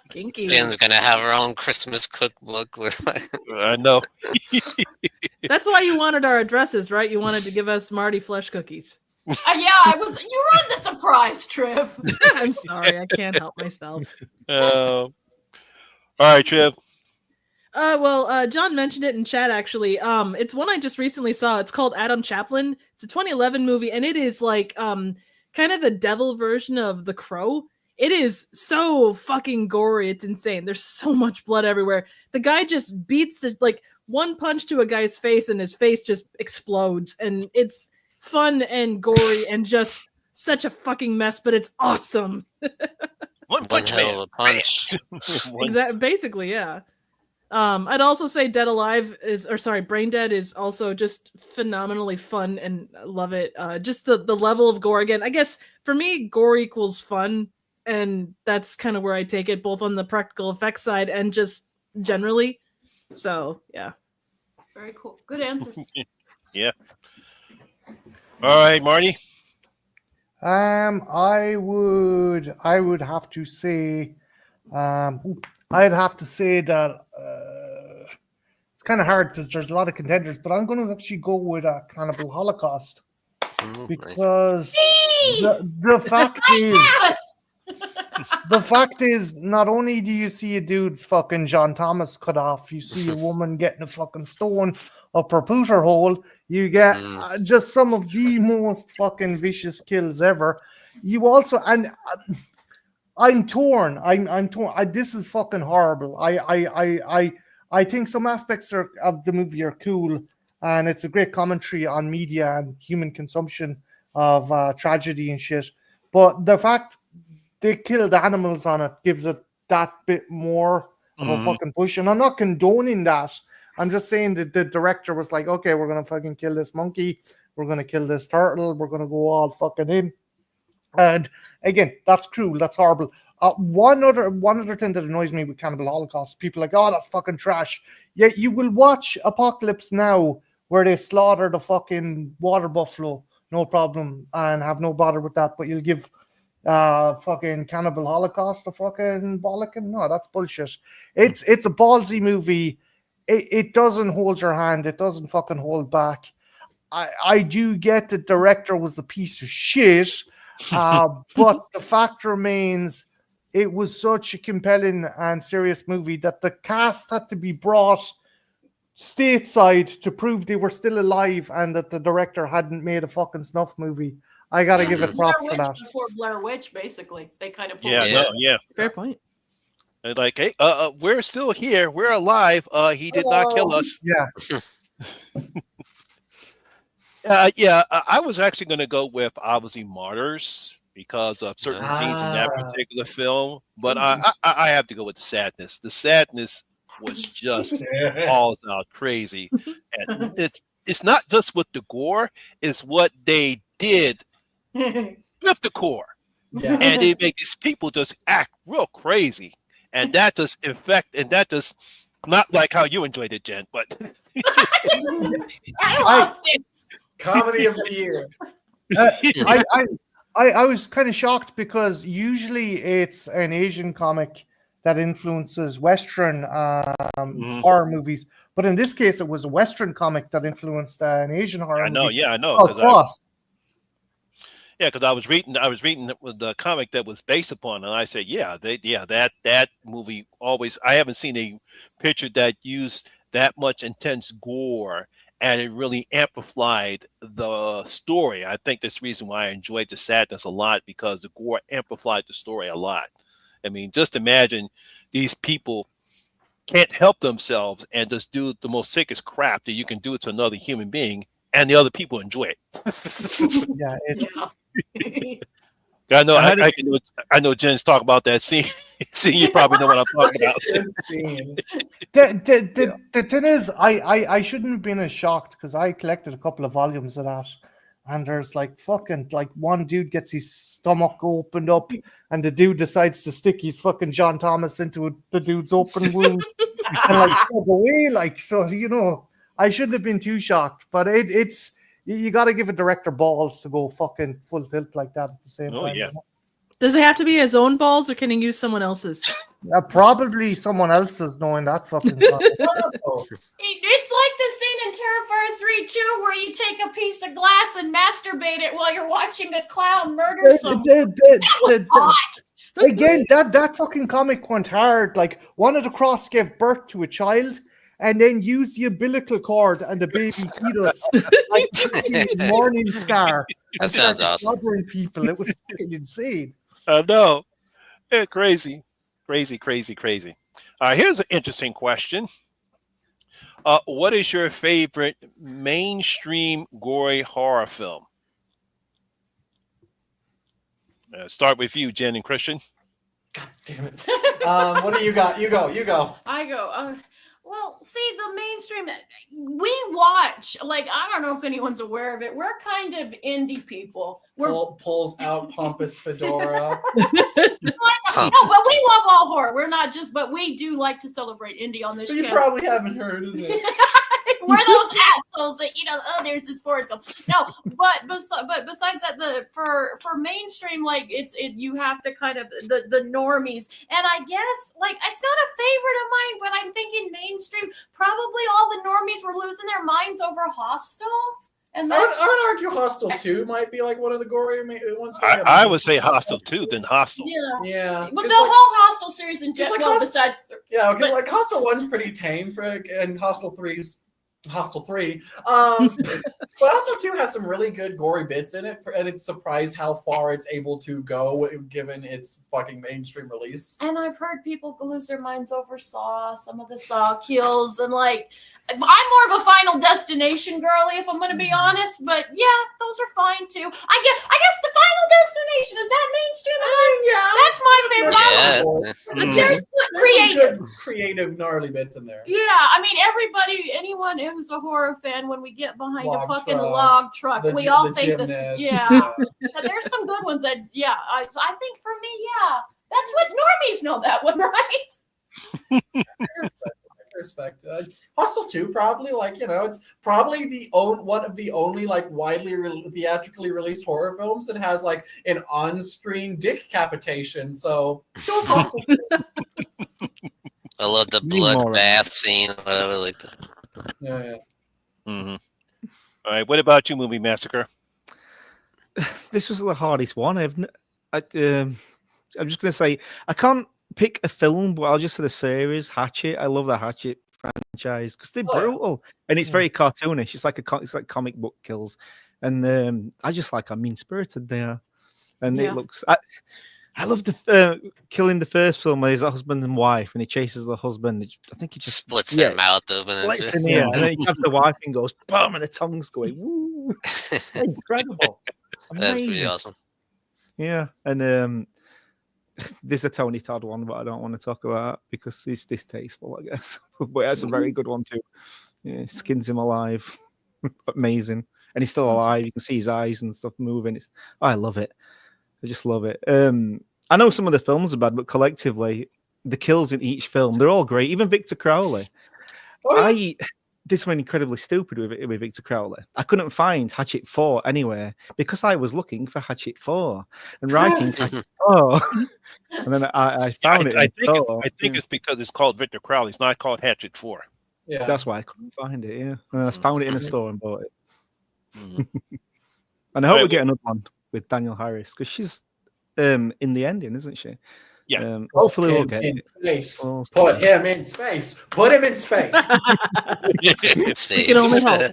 Kinky. Jen's gonna have her own Christmas cookbook. I know. That's why you wanted our addresses, right? You wanted to give us Marty flesh cookies. Yeah, you run the surprise, Triv. I'm sorry, I can't help myself. All right, Triv. John mentioned it in chat, actually. It's one I just recently saw. It's called Adam Chaplin. It's a 2011 movie, and it is like kind of the devil version of The Crow. It is so fucking gory. It's insane. There's so much blood everywhere. The guy just beats one punch to a guy's face, and his face just explodes. And it's fun and gory and just such a fucking mess, but it's awesome. One punch hell of a punch. Exactly. Basically, yeah. I'd also say Brain Dead is also just phenomenally fun and I love it. Just the level of gore again. I guess for me, gore equals fun, and that's kind of where I take it, both on the practical effects side and just generally. So yeah. Very cool. Good answers. Yeah. All right, Marty. I would have to say, I'd have to say that it's kind of hard because there's a lot of contenders, but I'm going to actually go with Cannibal Holocaust because the fact is, not only do you see a dude's fucking John Thomas cut off, you see a woman getting a fucking stone up her pooter hole. You get just some of the most fucking vicious kills ever. You also I'm torn. I'm torn. This is fucking horrible. I think some aspects of the movie are cool, and it's a great commentary on media and human consumption of tragedy and shit. But the fact they killed animals on it gives it that bit more of a fucking push. And I'm not condoning that. I'm just saying that the director was like, okay, we're gonna fucking kill this monkey, we're gonna kill this turtle, we're gonna go all fucking in. And again, that's cruel, that's horrible. One other thing that annoys me with Cannibal Holocaust, people are like, oh, that's fucking trash. Yet you will watch Apocalypse Now where they slaughter the fucking water buffalo, no problem, and have no bother with that, but you'll give fucking Cannibal Holocaust a fucking bollocking? No, that's bullshit. It's a ballsy movie. It doesn't hold your hand. It doesn't fucking hold back. I do get the director was a piece of shit, but the fact remains it was such a compelling and serious movie that the cast had to be brought stateside to prove they were still alive and that the director hadn't made a fucking snuff movie. I gotta give it props for that. Before Blair Witch, basically, they kind of pulled Fair point. Like, hey, we're still here. We're alive. He did not kill us. Yeah. I was actually going to go with obviously Martyrs because of certain scenes in that particular film, but I have to go with the sadness. The sadness was just all out crazy, and it's not just with the gore; it's what they did lift the core, Yeah. and they make these people just act real crazy, and that just not like how you enjoyed it, Jen, but I loved it. Comedy of the year. I was kind of shocked because usually it's an Asian comic that influences Western horror movies, but in this case, it was a Western comic that influenced an Asian horror. I know, movie. yeah, I know. Oh, Cross. Because I was reading the comic that was based upon, and I said, that movie always. I haven't seen a picture that used that much intense gore, and it really amplified the story. I think that's the reason why I enjoyed the sadness a lot, because the gore amplified the story a lot. I mean, just imagine these people can't help themselves and just do the most sickest crap that you can do to another human being, and the other people enjoy it. Yeah, it's, I know Jen's talking about that scene. See, you probably know what I'm talking about. Good scene. the thing is, I shouldn't have been as shocked because I collected a couple of volumes of that, and there's like one dude gets his stomach opened up, and the dude decides to stick his fucking John Thomas into the dude's open wound and like go away, like, so I shouldn't have been too shocked, but it's you got to give a director balls to go fucking full tilt like that at the same time. Yeah. Does it have to be his own balls, or can he use someone else's? Probably someone else's, knowing that fucking. It's like the scene in Terrifier 3-2 where you take a piece of glass and masturbate it while you're watching a clown murder someone. That was hot. Again, that fucking comic went hard. Like, one of the Cross gave birth to a child and then used the umbilical cord and the baby fetus like a morning scar. That sounds awesome. Bothering people. It was fucking insane. I know. Yeah, crazy. All right, here's an interesting question. What is your favorite mainstream gory horror film? Start with you, Jen and Christian. God damn it. What do you got? You go. I go. Well, see, the mainstream, we watch, like, I don't know if anyone's aware of it. We're kind of indie people. Pulls out pompous fedora. No, but we love all horror. We're not just, but we do like to celebrate indie on this You channel. probably haven't heard of it. We're those assholes that there's this Forrest Gump. No, but besides that, for mainstream, like you have to kind of the normies, and I guess like it's not a favorite of mine, but I'm thinking mainstream. Probably all the normies were losing their minds over Hostel, and I that's would argue Hostel 2 might be like one of the gorier ones. I would say Hostel 2 than Hostel. Yeah. But the whole Hostel series in general, like besides like Hostel 1's pretty tame and Hostel 3's Hostel 3. But Hostel 2 has some really good gory bits in it, and it's surprised how far it's able to go given its fucking mainstream release. And I've heard people lose their minds over Saw, some of the Saw kills, and like, I'm more of a Final Destination girly, if I'm going to be honest. But yeah, those are fine too. I guess the Final Destination, is that mainstream? That's my favorite. But there's good creative gnarly bits in there. Yeah, I mean, anyone who's a horror fan, when we get behind a fucking log truck, we all think this. Yeah, there's some good ones that. Yeah, I think for me, yeah, that's what normies know that one, right? Respect. Hostel 2 probably, like, it's probably one of the only like widely theatrically released horror films that has like an on-screen dick capitation. So I love the bloodbath scene, whatever, like that. Yeah. Mm-hmm. All right, what about you, Movie Massacre? This was the hardest one. I'm just going to say I can't pick a film, but I'll just say the series Hatchet. I love the Hatchet franchise because they're brutal and it's very cartoonish. It's like comic book kills, and I just like how mean spirited they are. And it looks. I love the killing the first film where he's a husband and wife, and he chases the husband. I think he just splits their mouth open, and then he grabs the wife and goes, "Boom!" and the tongue's going, "Woo!" Incredible, that's pretty awesome. Yeah, and there's a Tony Todd one, but I don't want to talk about it because it's distasteful, I guess. But that's a very good one too. Yeah, skins him alive, amazing. and he's still alive. You can see his eyes and stuff moving. I love it. I just love it. I know some of the films are bad, but collectively, the kills in each film, they're all great. Even Victor Crowley. Oh, yeah. This went incredibly stupid with Victor Crowley. I couldn't find Hatchet 4 anywhere because I was looking for Hatchet 4 and writing Hatchet 4. And then I found it. I think it's because it's called Victor Crowley. It's not called Hatchet 4. Yeah. That's why I couldn't find it. Yeah. And I found it in a store and bought it. Mhm. And I hope Right, we get another one with Daniel Harris because she's in the ending, isn't she? Yeah. Hopefully we'll Put get him it. in space. Oh, Put him in space. Put him in space. It's We can only hope.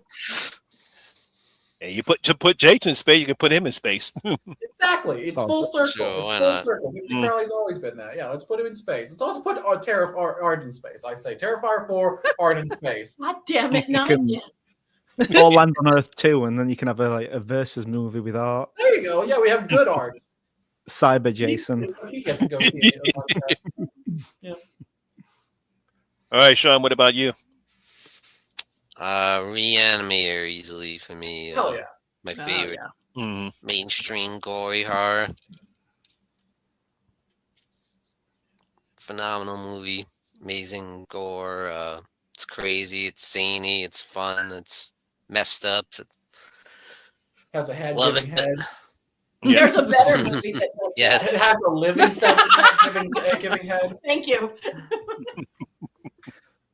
And you put Jason in space, you can put him in space. Exactly. It's Oh, full circle. sure, why It's full not? circle. Victor Crowley's always been that. Yeah, let's put him in space. Let's also put Art in space. I say Terrifier 4, Art in space. God damn it, not can- again. Or Land on Earth 2, and then you can have a versus movie with Art. There you go. Yeah, we have good art. Cyber Jason. He gets to go see it. All right, Sean, what about you? Reanimator easily for me. Hell yeah. My Oh, favorite yeah. Mhm. mainstream gory horror. Phenomenal movie. Amazing gore. It's crazy. It's zany. It's fun. It's messed up. Has a head Love giving it. head. Yeah. There's a better movie that does Yes. It has a living giving head. that. Thank you.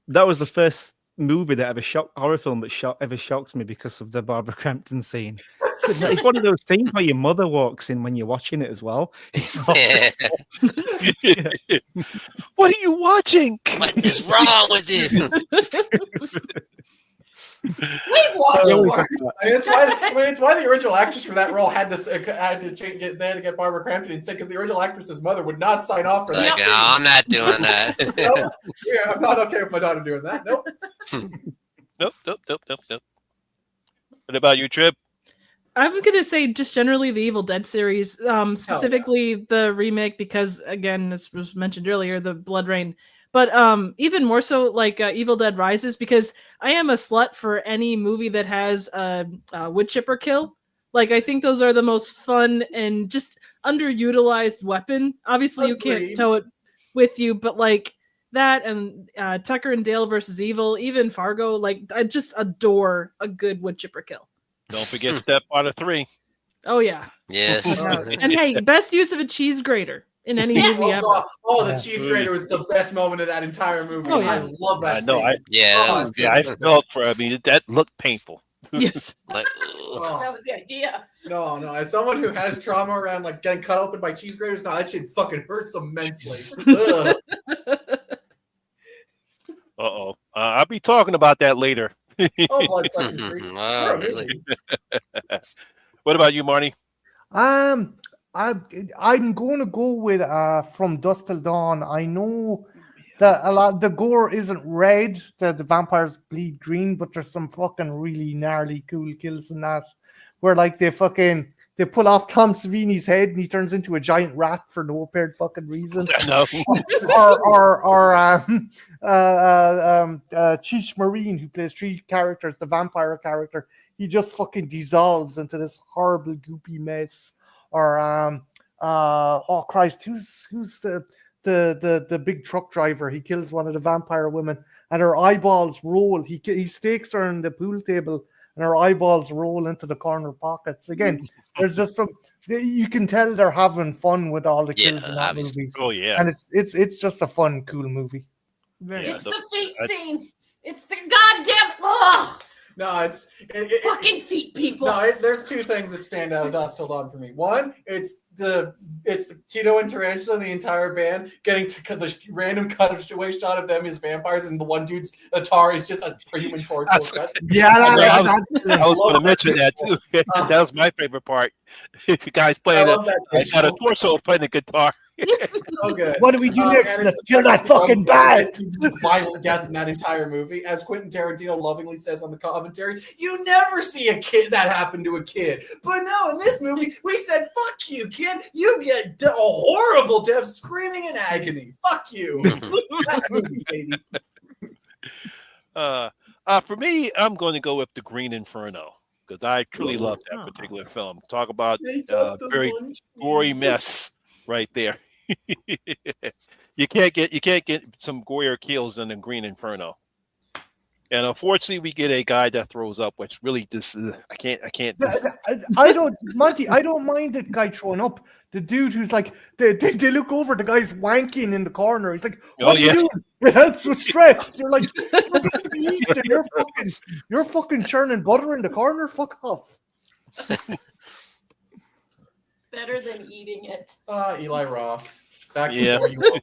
That was the first movie that horror film that ever shocked me because of the Barbara Crampton scene. It's one of those scenes where your mother walks in when you're watching it as well. It's What are you watching? What is wrong with you? We've watched worse. It's why the original actress for that role had to get Barbara Crampton and say because the original actress's mother would not sign off for Like, that. no, I'm not doing that. Nope. Yeah, I'm not okay with my daughter doing that. Nope. Nope. What about you, Trip? I'm gonna say just generally the Evil Dead series, specifically the remake because again, as was mentioned earlier, the Blood Rain. But even more so, like Evil Dead Rises, because I am a slut for any movie that has a wood chipper kill. Like I think those are the most fun and just underutilized weapon. Obviously, you can't Agreed. tow it with you, but like that and Tucker and Dale versus Evil, even Fargo. Like I just adore a good wood chipper kill. Don't forget Stepfather 3. Oh yeah, Yes. and hey, best use of a cheese grater in any Yes. movie ever. The cheese grater was the best moment of that entire movie. Oh, yeah. I love that. No, scene. Yeah, that was good. I felt for. I mean, that looked painful. Yes. Like, Oh. That was the idea. No. As someone who has trauma around like getting cut open by cheese graters, no, that shit fucking hurts immensely. Ugh. Uh-oh. I'll be talking about that later. Oh, bloodsucking freak. Wow, really? What about you, Marty? I'm going to go with From Dusk Till Dawn. I know that a lot the gore isn't red, the vampires bleed green, but there's some fucking really gnarly cool kills in that where like they pull off Tom Savini's head and he turns into a giant rat for no apparent fucking reason. No. or Cheech Marine, who plays three characters, the vampire character, he just fucking dissolves into this horrible goopy mess. Or oh Christ, who's the big truck driver? He kills one of the vampire women and her eyeballs roll. He stakes her on the pool table and her eyeballs roll into the corner pockets. Again, there's just some. You can tell they're having fun with all the kills in that obviously. movie. Oh yeah. And it's just a fun, cool movie. Very Yeah, It's the feet scene. It's the goddamn No, it's fucking feet, people. No, there's two things that stand out of Dusk Till Dawn for me. One, it's the Tito and Tarantula and the entire band getting to cut the random cutaway shot of them as vampires, and the one dude's guitar is just a human torso. cut. Yeah, I was going to mention that too. That was my favorite part. The guy's I playing love that. he's got a torso playing the guitar. So good. What do we do next? and Let's it's kill that fucking bat. Violent death in that entire movie. As Quentin Tarantino lovingly says on the commentary, you never see a kid that happen to a kid. But no, in this movie, we said, fuck you, kid. You get a horrible death screaming in agony. Fuck you. That's movies, baby. For me, I'm going to go with the Green Inferno. because I truly love that particular film. Talk about very gory mess right there. You can't get some gorier kills than the Green Inferno. And unfortunately, we get a guy that throws up, which really just I can't. I don't, Monty. I don't mind the guy throwing up. The dude who's like, they look over, the guy's wanking in the corner. He's like, "What are you doing? It helps with stress." You're like, "You're about to be eating. You're fucking churning butter in the corner. Fuck off." Better than eating it. Eli Roth. Back Yeah. before you.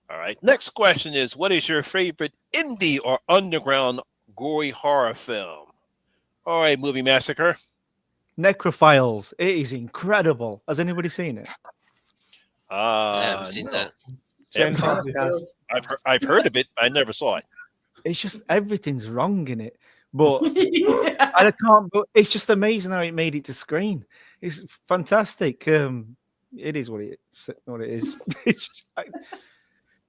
All right. Next question is, what is your favorite indie or underground gory horror film? All right, Movie Massacre. Necrophiles. It is incredible. Has anybody seen it? I haven't seen that. I've heard of it. I never saw it. It's just everything's wrong in it. But I can't. But it's just amazing how it made it to screen. It's fantastic. It is what it is. It's just,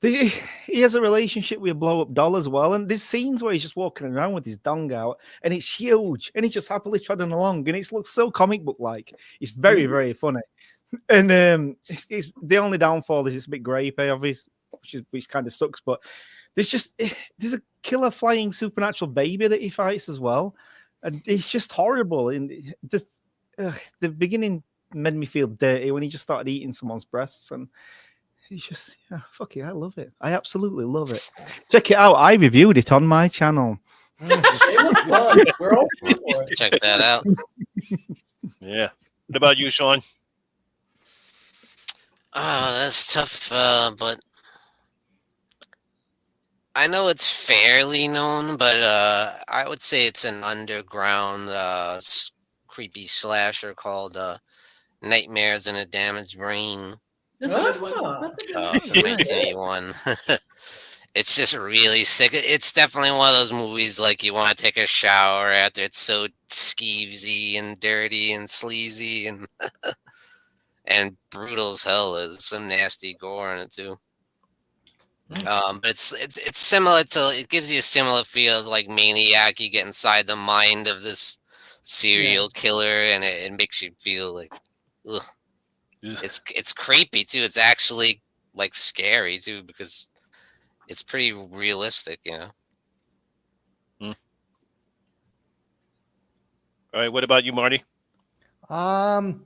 he has a relationship with a blow up doll as well, and there's scenes where he's just walking around with his dong out, and it's huge, and he's just happily treading along, and it looks so comic book like. It's very very funny, and it's the only downfall is it's a bit grapey, obviously, which kind of sucks. But there's a killer flying supernatural baby that he fights as well, and it's just horrible. And the beginning made me feel dirty when he just started eating someone's breasts, and it's just, fuck it, I love it. I absolutely love it. Check it out. I reviewed it on my channel. We're all for it. Check that out. Yeah. What about you, Sean? Oh, that's tough, but I know it's fairly known, but I would say it's an underground creepy slasher called Nightmares in a Damaged Brain. That's a good one. That's a good one. From 1981. It's just really sick. It's definitely one of those movies like you want to take a shower after. It's so skeevy and dirty and sleazy and and brutal as hell. There's some nasty gore in it too. But it's similar to, it gives you a similar feel as like Maniac. You get inside the mind of this serial killer, and it makes you feel like, ugh. It's creepy too. It's actually like scary too, because it's pretty realistic, you know. All right, what about you, Marty? I've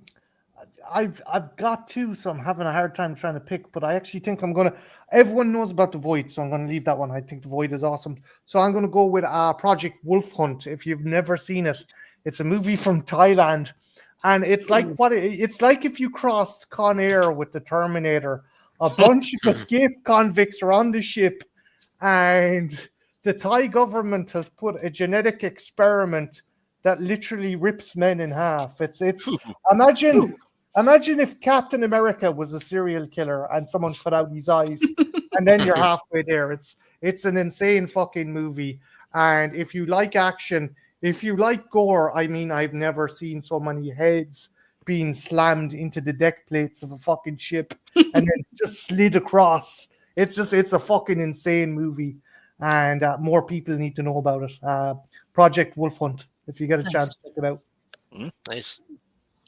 got two, so I'm having a hard time trying to pick, but I actually think everyone knows about The Void, so I'm gonna leave that one. I think The Void is awesome. So I'm gonna go with Project Wolf Hunt. If you've never seen it, it's a movie from Thailand. And it's like it's like if you crossed Con Air with the Terminator. A bunch of escaped convicts are on the ship, and the Thai government has put a genetic experiment that literally rips men in half. It's imagine if Captain America was a serial killer and someone cut out his eyes, and then you're halfway there. It's an insane fucking movie. And if you like action, if you like gore, I mean, I've never seen so many heads being slammed into the deck plates of a fucking ship and then just slid across. It's a fucking insane movie, and more people need to know about it. Project Wolf Hunt. If you get a chance, check it out. Nice.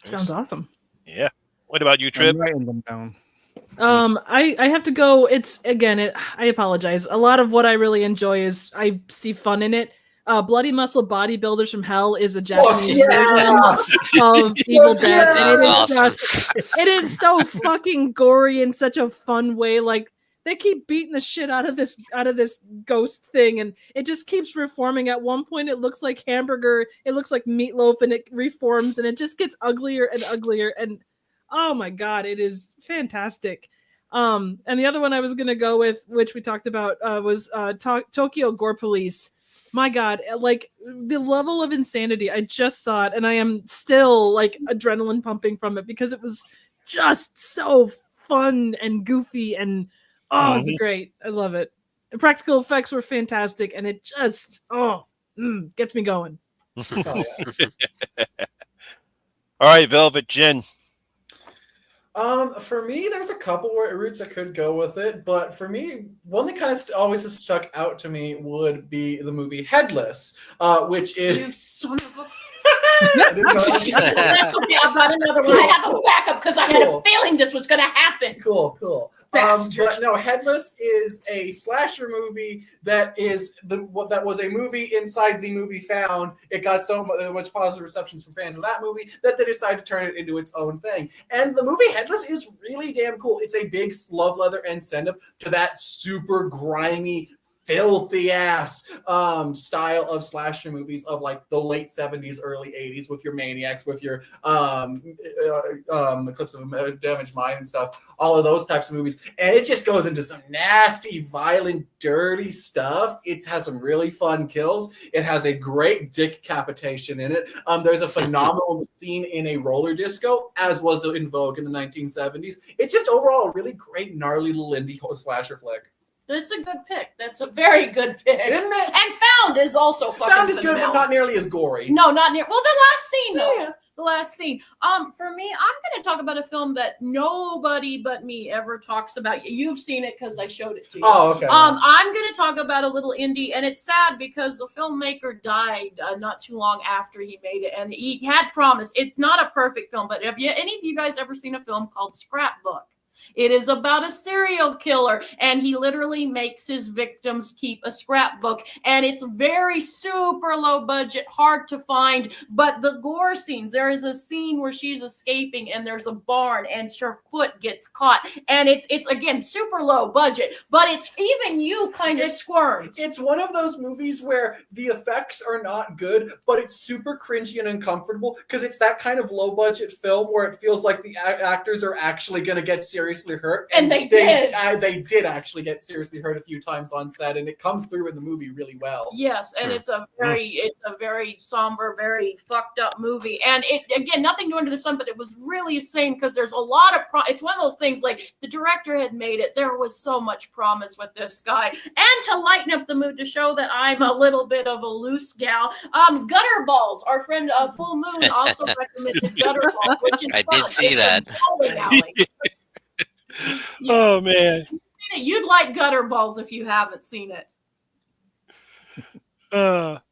Sounds awesome. Yeah. What about you, Trip? I'm writing them down. I have to go. I apologize. A lot of what I really enjoy is I see fun in it. Bloody Muscle Bodybuilders from Hell is a Japanese version of Evil Dead. And it is so fucking gory in such a fun way. Like, they keep beating the shit out of this ghost thing, and it just keeps reforming. At one point, it looks like hamburger, it looks like meatloaf, and it reforms, and it just gets uglier and uglier. And oh my god, it is fantastic. And the other one I was gonna go with, which we talked about, was Tokyo Gore Police. My god, like the level of insanity. I just saw it, and I am still like adrenaline pumping from it because it was just so fun and goofy, and it's great. I love it. The practical effects were fantastic, and it just gets me going. All right, Velvet Jen. For me, there's a couple routes I could go with it, but for me, one that kind of always has stuck out to me would be the movie Headless, which is You son of a. That's okay, I've got another one. I have a backup because I had a feeling this was going to happen. Cool. Bastard. But no, Headless is a slasher movie that was a movie inside the movie Found. It got so much positive receptions from fans of that movie that they decided to turn it into its own thing. And the movie Headless is really damn cool. It's a big love leather and send up to that super grimy, filthy ass style of slasher movies of like the late 70s, early 80s with your Maniacs, with your Eclipse of a Damaged Mind and stuff, all of those types of movies. And it just goes into some nasty, violent, dirty stuff. It has some really fun kills. It has a great dick capitation in it. There's a phenomenal scene in a roller disco, as was in vogue in the 1970s. It's just overall a really great, gnarly little indie slasher flick. That's a good pick. That's a very good pick. Isn't it? And Found is also fucking Found is good, but phenomenal. not nearly as gory. No, not near. Well, the last scene, though. Yeah. The last scene. For me, I'm going to talk about a film that nobody but me ever talks about. You've seen it because I showed it to you. Oh, okay. I'm going to talk about a little indie, and it's sad because the filmmaker died not too long after he made it, and he had promised. It's not a perfect film, but have any of you guys ever seen a film called Scrapbook? It is about a serial killer, and he literally makes his victims keep a scrapbook, and it's very super low budget, hard to find, but the gore scenes, there is a scene where she's escaping and there's a barn and her foot gets caught, and it's again super low budget, but it's even you kind of squirmed. It's one of those movies where the effects are not good, but it's super cringy and uncomfortable because it's that kind of low budget film where it feels like the actors are actually going to get seriously hurt, and they did. They did actually get seriously hurt a few times on set, and it comes through in the movie really well. Yes, and it's a very somber, very fucked up movie, and it again nothing new under the sun, but it was really insane because there's a lot of it's one of those things like the director had made it. There was so much promise with this guy, and to lighten up the mood to show that I'm a little bit of a loose gal. Gutter Balls, our friend Full Moon also recommended Gutter Balls, which is I fun. did see It's that. a bowling alley. Oh man. You'd like Gutter Balls if you haven't seen it. But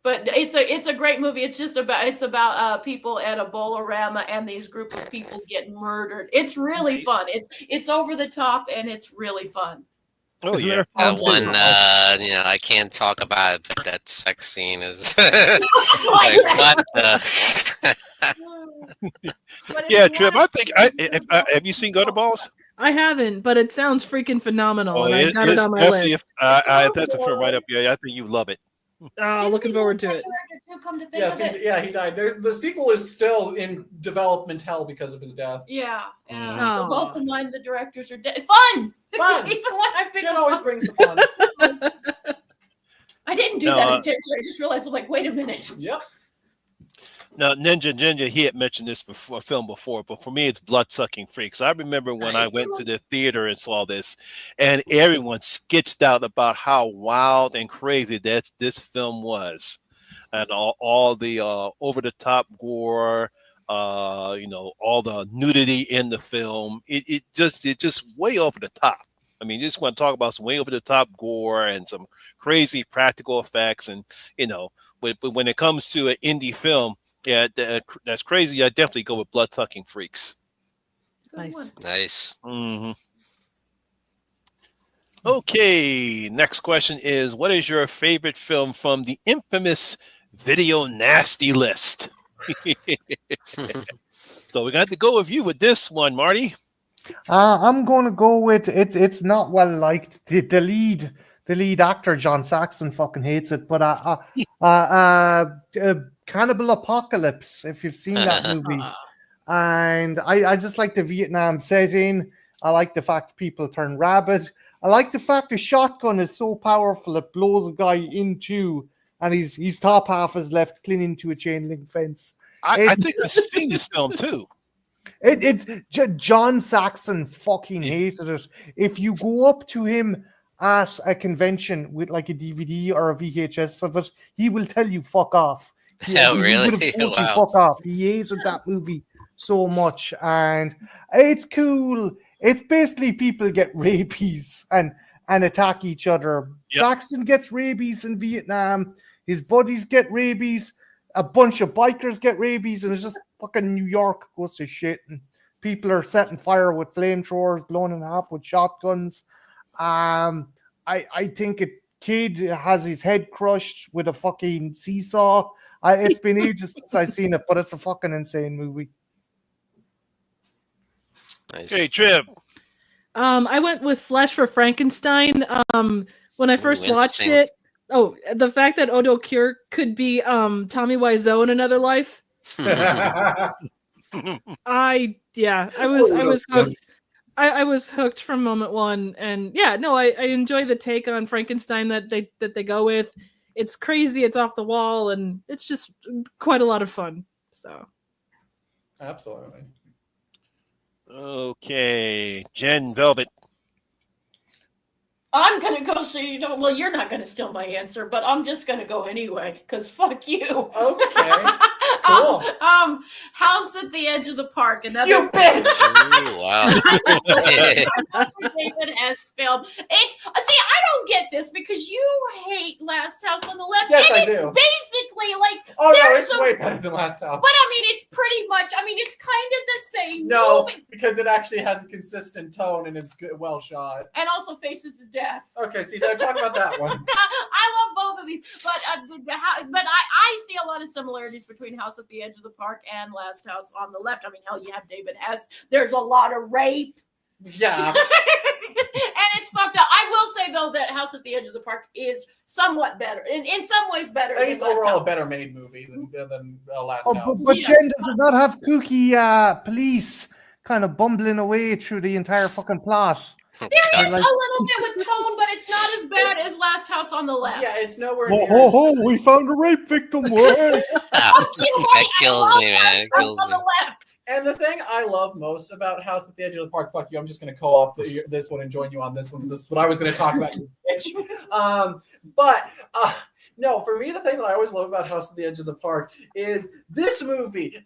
it's a great movie. It's about people at a Bolorama and these group of people get murdered. It's really fun. It's over the top and it's really fun. Oh yeah. One, I can't talk about it, but that sex scene is like what the. Yeah, Trip. I think have you seen Gutter Balls? I haven't, but it sounds freaking phenomenal, and I got it it's on my definitely list. that's a film right up here. I think you love it. Oh, looking forward to it. Yes, he died. The sequel is still in development hell because of his death. Yeah. Mm. So both of mine, the directors are dead. Fun. Fun. Even when I pick Jen them always up. brings the fun. I didn't do No, that intentionally. I just realized I'm like, wait a minute. Yep. Now, Ninja, he had mentioned this film before, but for me, it's Blood-Sucking Freaks. I remember when I went to the theater and saw this, and everyone sketched out about how wild and crazy that this film was, and all the over-the-top gore, all the nudity in the film. It just way over the top. I mean, you just want to talk about some way over the top gore and some crazy practical effects, and but when it comes to an indie film. Yeah, that's crazy. I definitely go with Blood-Sucking Freaks. Nice. Nice. Mm-hmm. Okay, next question is, what is your favorite film from the infamous Video Nasty list? So we're going to have to go with you with this one, Marty. I'm going to go with it. It's not well liked. The lead actor, John Saxon, fucking hates it. But Cannibal Apocalypse, if you've seen that movie. And I just like the Vietnam setting. I like the fact people turn rabid. I like the fact the shotgun is so powerful it blows a guy in two, and his top half is left clinging to a chain link fence. I think I've seen this film too. John Saxon fucking hated it. If you go up to him at a convention with like a DVD or a VHS of it, he will tell you fuck off. Oh, really? He would have told you fuck off. He hated that movie so much, and it's cool. It's basically people get rabies and attack each other. Yep. Saxon gets rabies in Vietnam. His buddies get rabies. A bunch of bikers get rabies, and it's just fucking New York goes to shit. And people are setting fire with flamethrowers, blown in half with shotguns. I think a kid has his head crushed with a fucking seesaw. It's been ages since I've seen it, but it's a fucking insane movie. Nice. Hey, Trip. I went with Flesh for Frankenstein. When I first watched it, the fact that Odo Kier could be Tommy Wiseau in another life. I was hooked. I was hooked from moment one, and I enjoy the take on Frankenstein that they go with. It's crazy, it's off the wall, and it's just quite a lot of fun. So, Absolutely. Okay, Jen Velvet. I'm gonna go see. Well, you're not gonna steal my answer, but I'm just gonna go anyway. Cause fuck you. Okay. Cool. House at the Edge of the Park. Another You bitch. Ooh, wow. David S. film. It's I don't get this because you hate Last House on the Left. Yes, and I it's do. basically like Oh no, there's it's some, way better than Last House. but I mean it's pretty much. I mean it's kind of the same. No, movie. because it actually has a consistent tone and is good, well shot. And also Faces of Death. Okay, see, now talk about that one. I love both of these, but I see a lot of similarities between House at the Edge of the Park and Last House on the Left. I mean, hell, you have David Hess. There's a lot of rape. Yeah. And it's fucked up. I will say though that House at the Edge of the Park is somewhat better, in some ways better. I think it's than Last overall House. a better made movie than Last Oh, House. but Yeah. Jen, does it not have kooky police kind of bumbling away through the entire fucking plot? There I is like- a little bit with tone, but it's not as bad as Last House on the Left. Yeah, it's nowhere Oh, near. ho, ho, we found a rape victim. Word. That kills me, man. It kills on me. the Left. And the thing I love most about House at the Edge of the Park, fuck you, I'm just going to co-op this one and join you on this one because this is what I was going to talk about, you bitch. No, for me, the thing that I always love about House at the Edge of the Park is this movie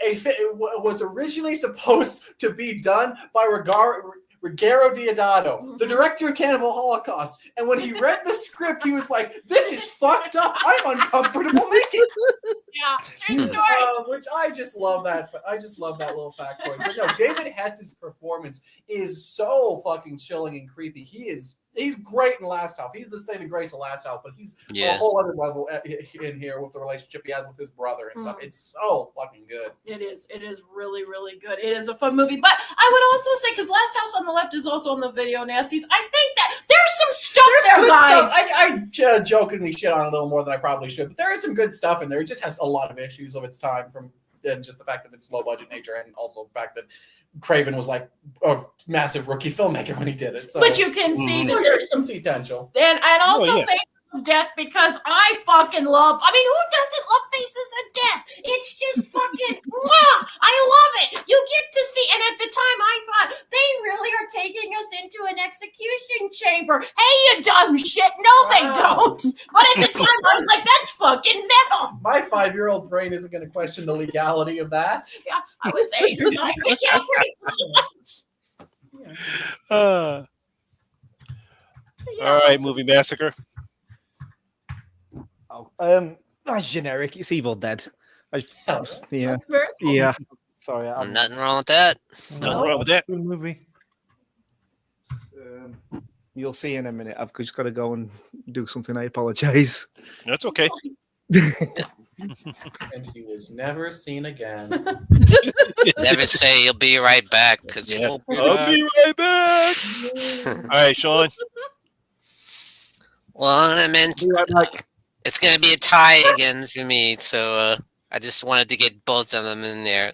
was originally supposed to be done by Ruggero Deodato, the director of Cannibal Holocaust. And when he read the script, he was like, this is fucked up. I'm uncomfortable making it. Yeah, true story. Which I just love that. I just love that little factoid. But no, David Hess's performance is so fucking chilling and creepy. He's great in Last House. He's the saving grace of Last House, but he's a whole other level in here with the relationship he has with his brother and stuff. It's so fucking good. It is really, really good. It is a fun movie. But I would also say, because Last House on the Left is also on the Video Nasties, I think that there's some stuff there, Good guys. stuff. I jokingly shit on it a little more than I probably should, but there is some good stuff in there. It just has a lot of issues of its time and just the fact that it's low budget nature and also the fact that Craven was like a massive rookie filmmaker when he did it. So. But you can see that there's some potential. And also yeah. Faces of Death, because I fucking love, I mean, who doesn't love Faces of Death? It's just fucking, I love it. You get to see, and at the time I thought, they really are taking us into an execution chamber. Hey, you dumb shit. No, they don't. But at the time I was like, that's fucking metal. My 5-year-old brain isn't going to question the legality of that. Yeah, I was 8 or 9. But yeah, pretty much. All Yeah. right, Movie Massacre. That's generic. It's Evil Dead. Yeah, That's very cool. yeah. Sorry, Nothing wrong with that. Nothing wrong with that. Good movie. You'll see in a minute. I've just got to go and do something. I apologize. That's okay. And he was never seen again. Never say you'll be right back because you Yes. won't be I'll back. be right back. All right, Sean. Well, I meant it's going to be a tie again for me, so I just wanted to get both of them in there.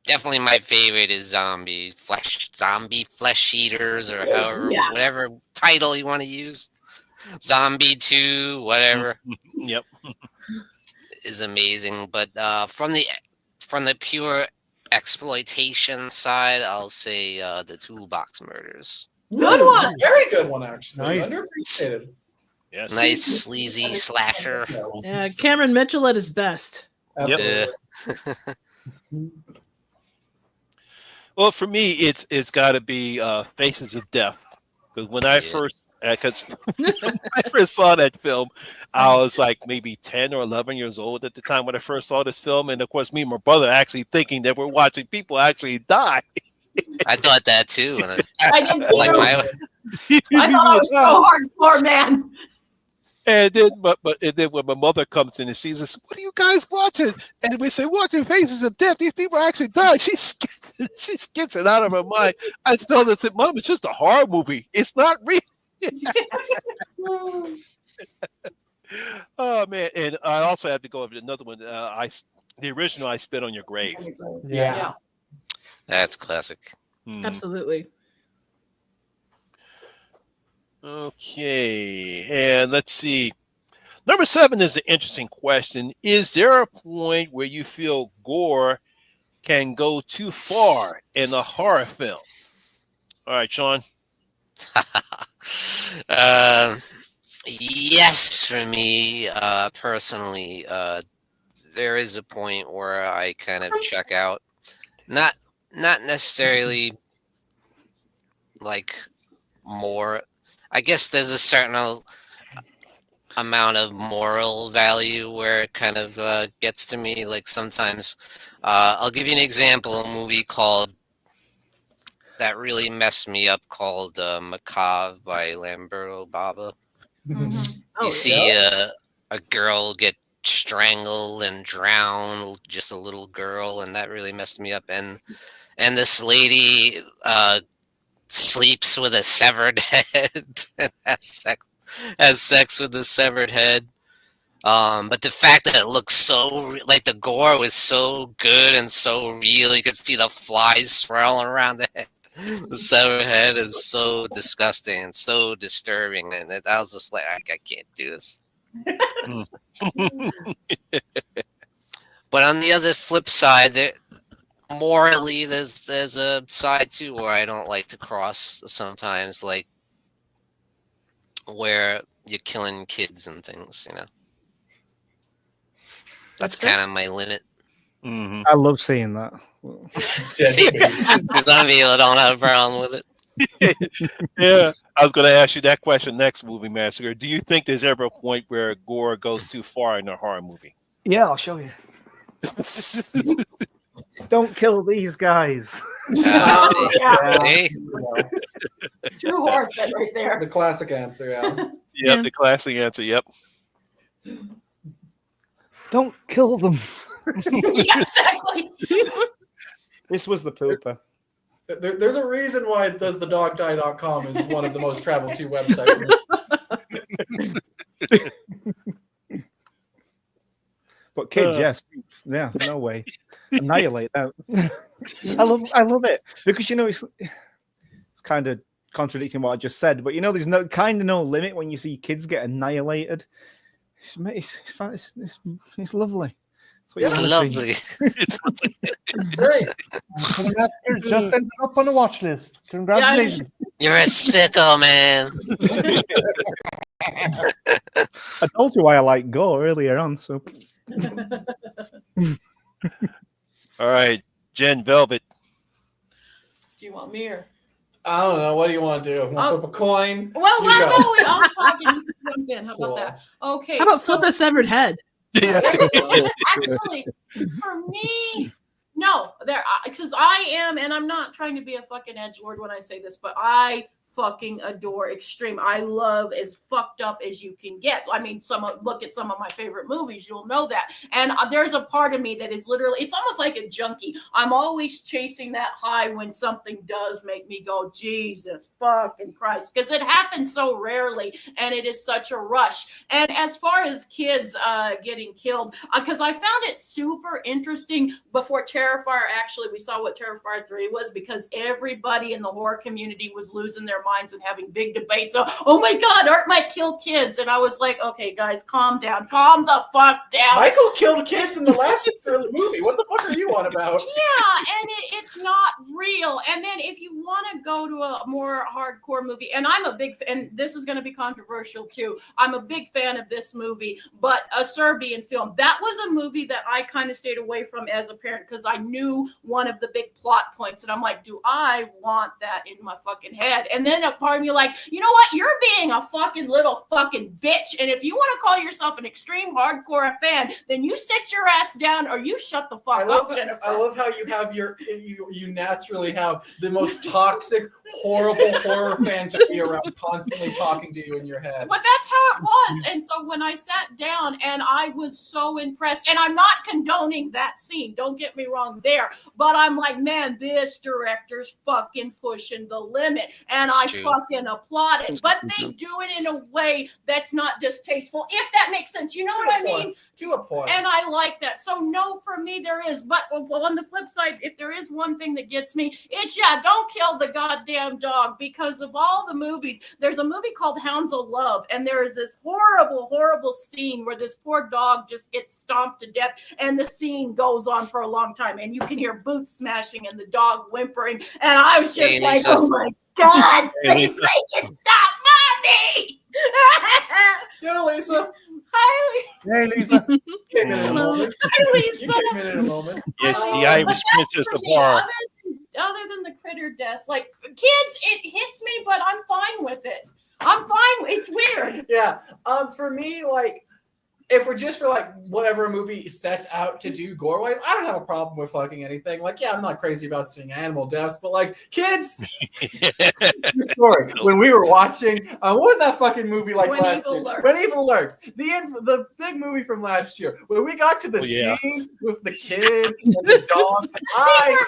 Definitely my favorite is zombie flesh eaters, or however, whatever title you want to use. Zombie 2, whatever. Yep. Is amazing, but from the pure exploitation side, I'll say the Toolbox Murders. Good one. Very good one, actually. Nice. Underappreciated. Yes. Nice sleazy slasher. Cameron Mitchell at his best. Absolutely. Well, for me, it's got to be Faces of Death. Because when I first, when I first saw that film, I was like maybe 10 or 11 years old at the time when I first saw this film, and of course, me and my brother actually thinking that we're watching people actually die. I thought that too. And I didn't see like it. my, I thought I was so hardcore, man. And then, and then when my mother comes in and sees us, what are you guys watching? And we say, watching Faces of Death. These people are actually dying. She gets it out of her mind. I told her, I said, Mom, it's just a horror movie. It's not real. Oh man! And I also have to go over to another one. The original, I Spit on Your Grave. Yeah. that's classic. Absolutely. Okay, and let's see. Number 7 is an interesting question. Is there a point where you feel gore can go too far in a horror film? All right, Sean. Yes, for me personally, there is a point where I kind of check out. Not necessarily like more. I guess there's a certain amount of moral value where it kind of gets to me. Like sometimes, I'll give you an example. A movie that really messed me up called Macabre by Lamberto Bava. You see a girl get strangled and drowned, just a little girl, and that really messed me up. And this lady sleeps with a severed head and has sex with the severed head. But the fact that it looks so like the gore was so good and so real, you could see the flies swirling around the head. The severed head is so disgusting and so disturbing, and I was just like, I can't do this. But on the other flip side, morally, there's a side too where I don't like to cross sometimes, like where you're killing kids and things, you know. That's kind of my limit. I love seeing that. See, some people don't have a problem with it. Yeah, I was going to ask you that question next, Movie Massacre. Do you think there's ever a point where gore goes too far in a horror movie? Yeah, I'll show you. Don't kill these guys. Hey. True horror fan right there. The classic answer, yeah. Yep, the classic answer. Yep. Don't kill them. Yeah, exactly. This was the pooper. There's a reason why doesthedogdie.com is one of the most traveled to websites. But kids, yes. Yeah, no way. Annihilate that. I love it. Because, you know, it's kind of contradicting what I just said, but, you know, there's no limit when you see kids get annihilated. It's lovely. It's lovely. Great. Massaker's just ended up on the watch list. Congratulations. You're a sicko, man. I told you why I like gore earlier on, so. All right, Jen Velvet. Do you want me or? I don't know. What do you want to do? Want to flip a coin? Well, You go. I'll talk and you can jump in. How about that? Okay. How about flip a severed head? Actually, for me, no, because I am, and I'm not trying to be a fucking edgelord when I say this, but I fucking adore extreme. I love as fucked up as you can get. I mean, look at some of my favorite movies, you'll know that. And there's a part of me that is literally, it's almost like a junkie. I'm always chasing that high when something does make me go, Jesus fucking Christ, because it happens so rarely and it is such a rush. And as far as kids getting killed, because I found it super interesting before Terrifier, actually, we saw what Terrifier 3 was, because everybody in the horror community was losing their minds and having big debates. Oh my God, art might kill kids. And I was like, okay, guys, calm down. Calm the fuck down. Michael killed kids in the last movie. What the fuck are you on about? Yeah, and it's not real. And then if you want to go to a more hardcore movie, and I'm a big fan, this is going to be controversial too. I'm a big fan of this movie, but a Serbian film. That was a movie that I kind of stayed away from as a parent because I knew one of the big plot points, and I'm like, do I want that in my fucking head? And then a part of me like, you know what? You're being a fucking little fucking bitch, and if you want to call yourself an extreme hardcore fan, then you sit your ass down or you shut the fuck up, Jennifer. I love how you have you naturally have the most toxic, horrible horror fan to be around, constantly talking to you in your head. But that's how it was. And so when I sat down and I was so impressed, and I'm not condoning that scene, don't get me wrong there, but I'm like, man, this director's fucking pushing the limit, and I fucking applaud it. But they do it in a way that's not distasteful, if that makes sense. You know what I mean? To a point. And I like that. So no, for me there is. But on the flip side, if there is one thing that gets me, it's don't kill the goddamn dog. Because of all the movies, there's a movie called Hounds of Love, and there is this horrible, horrible scene where this poor dog just gets stomped to death, and the scene goes on for a long time, and you can hear boots smashing and the dog whimpering, and I was just like, oh my God, please make it stop, Mommy! Yeah, Lisa. Hi, Hey, Lisa. Came in a moment. Hi, Lisa. You came in a moment. Yes, the Irish princess of horror. Other than the critter deaths, like kids, it hits me, but I'm fine with it. I'm fine. It's weird. Yeah. For me, like, if we're just for like whatever a movie sets out to do gore wise, I don't have a problem with fucking anything. Like, yeah, I'm not crazy about seeing animal deaths, but like kids. True story. When we were watching, what was that fucking movie like When last Evil year? Lurks. When Evil Lurks. The big movie from last year. When we got to the scene with the kid and the dog, I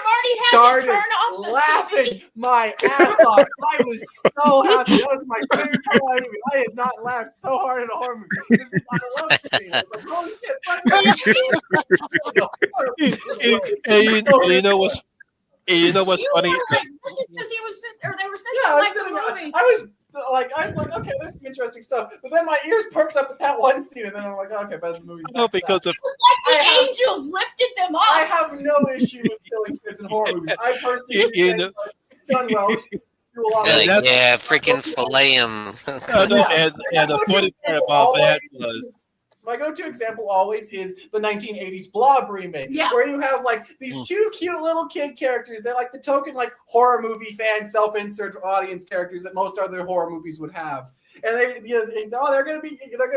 started laughing my ass off. I was so happy. That was my favorite part. I had not laughed so hard in a horror movie. I love it. I was like, holy shit, And you know what's funny? This is because he was sitting, or they were sitting like the movie. I was like, okay, there's some interesting stuff. But then my ears perked up at that one scene, and then I'm like, okay, but the movie's No, because of It's like the angels lifted them up. I have no issue with killing kids in horror movies. I personally think done well. Do a lot of Yeah, freaking fillet him. and the funny part about that was my go-to example always is the 1980s Blob remake, where you have like these two cute little kid characters. They're like the token like horror movie fan self-insert audience characters that most other horror movies would have. And they're gonna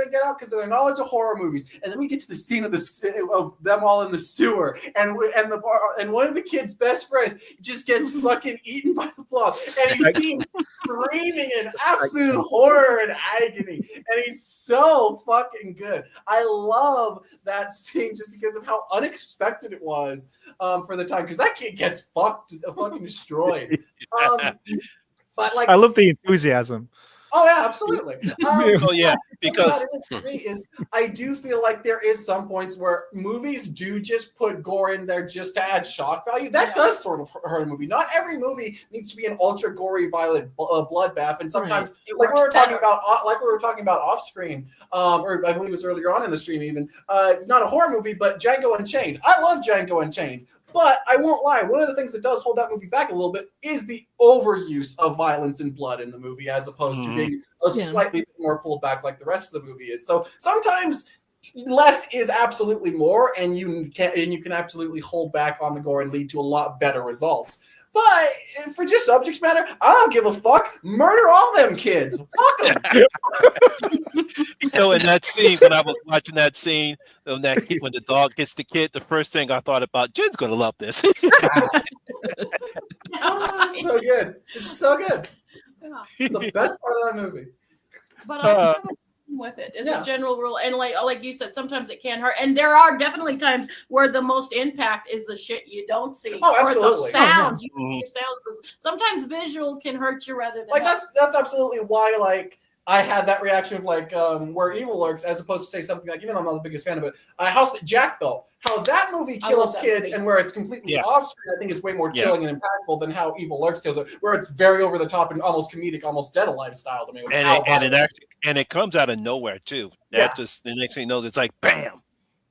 get out because of their knowledge of horror movies. And then we get to the scene of them all in the sewer, and one of the kids' best friends just gets fucking eaten by the blob, and you see him screaming in absolute horror and agony, and he's so fucking good. I love that scene just because of how unexpected it was for the time, because that kid gets fucking destroyed. But like, I love the enthusiasm. Oh yeah, absolutely. Because for me is I do feel like there is some points where movies do just put gore in there just to add shock value. That does sort of hurt a movie. Not every movie needs to be an ultra gory, violent bloodbath, and sometimes like we were talking about off screen, or I believe it was earlier on in the stream even. Not a horror movie, but Django Unchained. I love Django Unchained. But I won't lie, one of the things that does hold that movie back a little bit is the overuse of violence and blood in the movie, as opposed to being slightly more pulled back like the rest of the movie is. So sometimes less is absolutely more, and you can absolutely hold back on the gore and lead to a lot better results. But for just subject matter, I don't give a fuck. Murder all them kids. Fuck them. In that scene, when I was watching that scene, when the dog gets the kid, the first thing I thought about, Jen's gonna love this. So good. It's so good. It's the best part of that movie. But I have a problem with it as a general rule, and like you said, sometimes it can hurt, and there are definitely times where the most impact is the shit you don't see, or the sounds. You hear sounds. Sometimes visual can hurt you rather than that's absolutely why like I had that reaction of like Where Evil Lurks, as opposed to say something like, even though I'm not the biggest fan of it, House That Jack Built. How that movie kills kids and where it's completely off screen, I think is way more chilling and impactful than how Evil Lurks kills it, where it's very over the top and almost comedic, almost Dead Alive style to me. And it comes out of nowhere too. That just the next thing you know, it's like bam.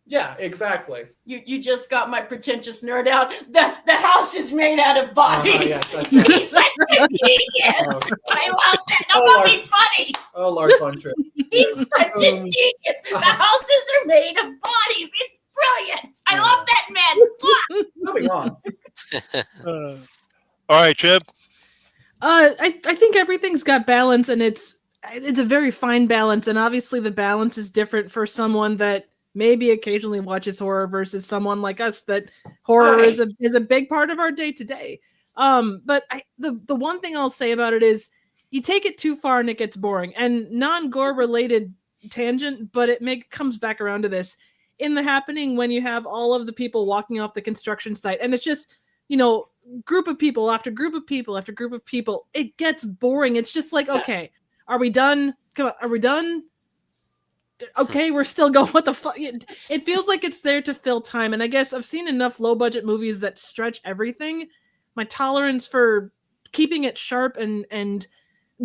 Yeah, exactly. You just got my pretentious nerd out. The house is made out of bodies. He's such a genius. I love that. That would be funny. Oh, Lord, fun trip. He's such a genius. The houses are made of bodies. It's brilliant. I love that man. Moving on. All right, Trip. I think everything's got balance, and it's a very fine balance, and obviously the balance is different for someone that maybe occasionally watches horror versus someone like us that horror is a big part of our day to day. But the one thing I'll say about it is you take it too far and it gets boring. And non-gore related tangent, but it comes back around to this in The Happening when you have all of the people walking off the construction site, and it's just, you know, group of people after group of people after group of people. It gets boring. It's just like, okay, are we done? Come on, are we done? Okay, we're still going. What the fuck? It feels like it's there to fill time. And I guess I've seen enough low budget movies that stretch everything. My tolerance for keeping it sharp and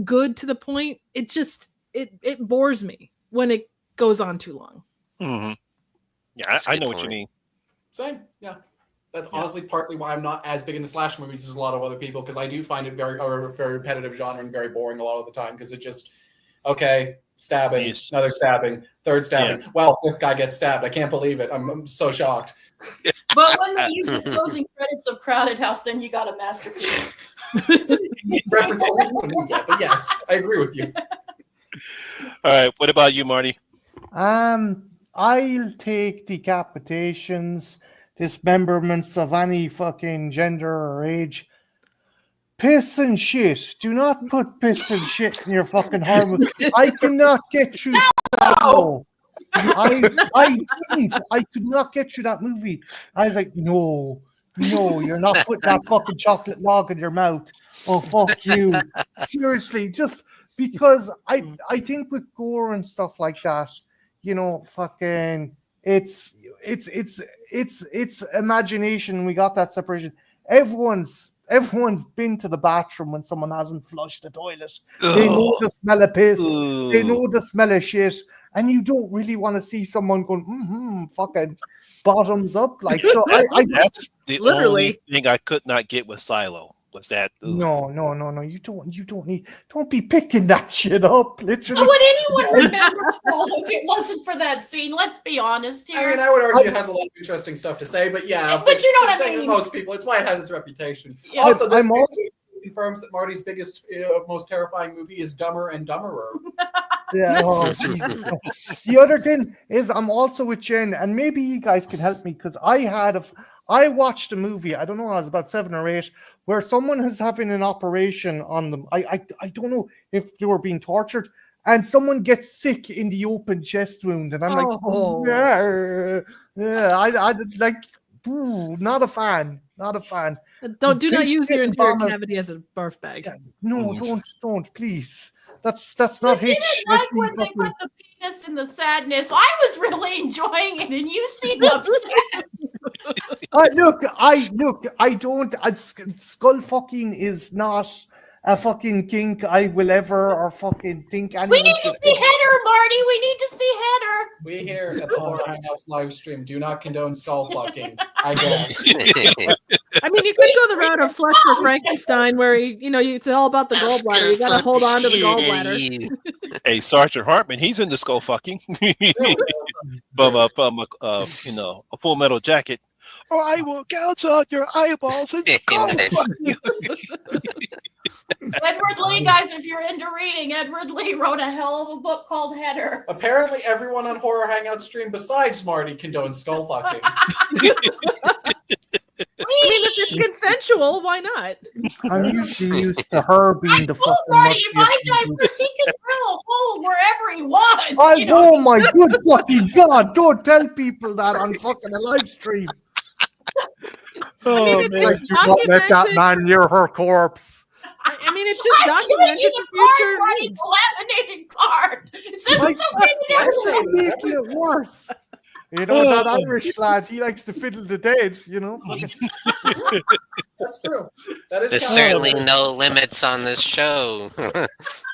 good to the point, it just it bores me when it goes on too long. Mm-hmm. Yeah, I know what you mean. Same, yeah. That's honestly partly why I'm not as big into slasher movies as a lot of other people, because I do find it very repetitive genre and very boring a lot of the time, because it just, okay, stabbing, another stabbing, third stabbing. Yeah. Well, fifth guy gets stabbed. I can't believe it. I'm so shocked. But when they use the closing credits of Crowded House, then you got a masterpiece. Reference but yes, I agree with you. All right, what about you, Marty? I'll take decapitations, dismemberments of any fucking gender or age. Piss and shit. Do not put piss and shit in your fucking horror movie. I cannot get through that. No. I didn't. I could not get through that movie. I was like, no, you're not putting that fucking chocolate log in your mouth. Oh, fuck you. Seriously, just because I think with gore and stuff like that, you know, fucking it's imagination. We got that separation. Everyone's been to the bathroom when someone hasn't flushed the toilet. They know the smell of piss. They know the smell of shit. And you don't really want to see someone going, fucking bottoms up. Like, so that's the only thing I could not get with Silo. Was that? No. You don't need. Don't be picking that shit up. Literally. Would anyone remember Paul if it wasn't for that scene? Let's be honest here. I mean, I would argue it has a lot of interesting stuff to say, but yeah. But you know what I mean. Most people, it's why it has its reputation. Yeah. Also, this confirms that Marty's biggest, most terrifying movie is Dumber and Dumberer. Yeah. Oh, Jesus. The other thing is, I'm also with Jen, and maybe you guys can help me, because I watched a movie, I don't know, I was about 7 or 8, where someone is having an operation on them. I don't know if they were being tortured, and someone gets sick in the open chest wound, and I'm like, I like, not a fan. Do not use your entire cavity as a barf bag. Yeah, no, don't, please. That's not H. Like when they put the penis in the sadness. I was really enjoying it, and you seem upset. I don't. Skull fucking is not a fucking kink I will ever or fucking think anyone. We need to see Header, Marty. We need to see Header. We here at the Horror Hangouts live stream do not condone skull fucking. I guess. I mean, you could go the route of Flesh for Frankenstein, where it's all about the gallbladder. You got to hold on to the gallbladder. Hey, Sergeant Hartman, he's in the skull fucking. From a Full Metal Jacket. Or I will gouge out your eyeballs and skull fuck you. Edward Lee, guys, if you're into reading, Edward Lee wrote a hell of a book called Header. Apparently, everyone on Horror Hangout stream besides Marty condones skull fucking. I mean, if it's consensual, why not? I'm usually used to her being the fucking. Marty, if I die first, he can drill a hole wherever he wants. Oh my good fucking God! Don't tell people that on fucking a live stream. I mean, man. Do not let that man near her corpse. I mean, it's just documented the future needs. Laminated Like, that's making it worse. You know, that Irish lad, he likes to fiddle the dead, you know. That's true. That is There's kind of- certainly no limits on this show.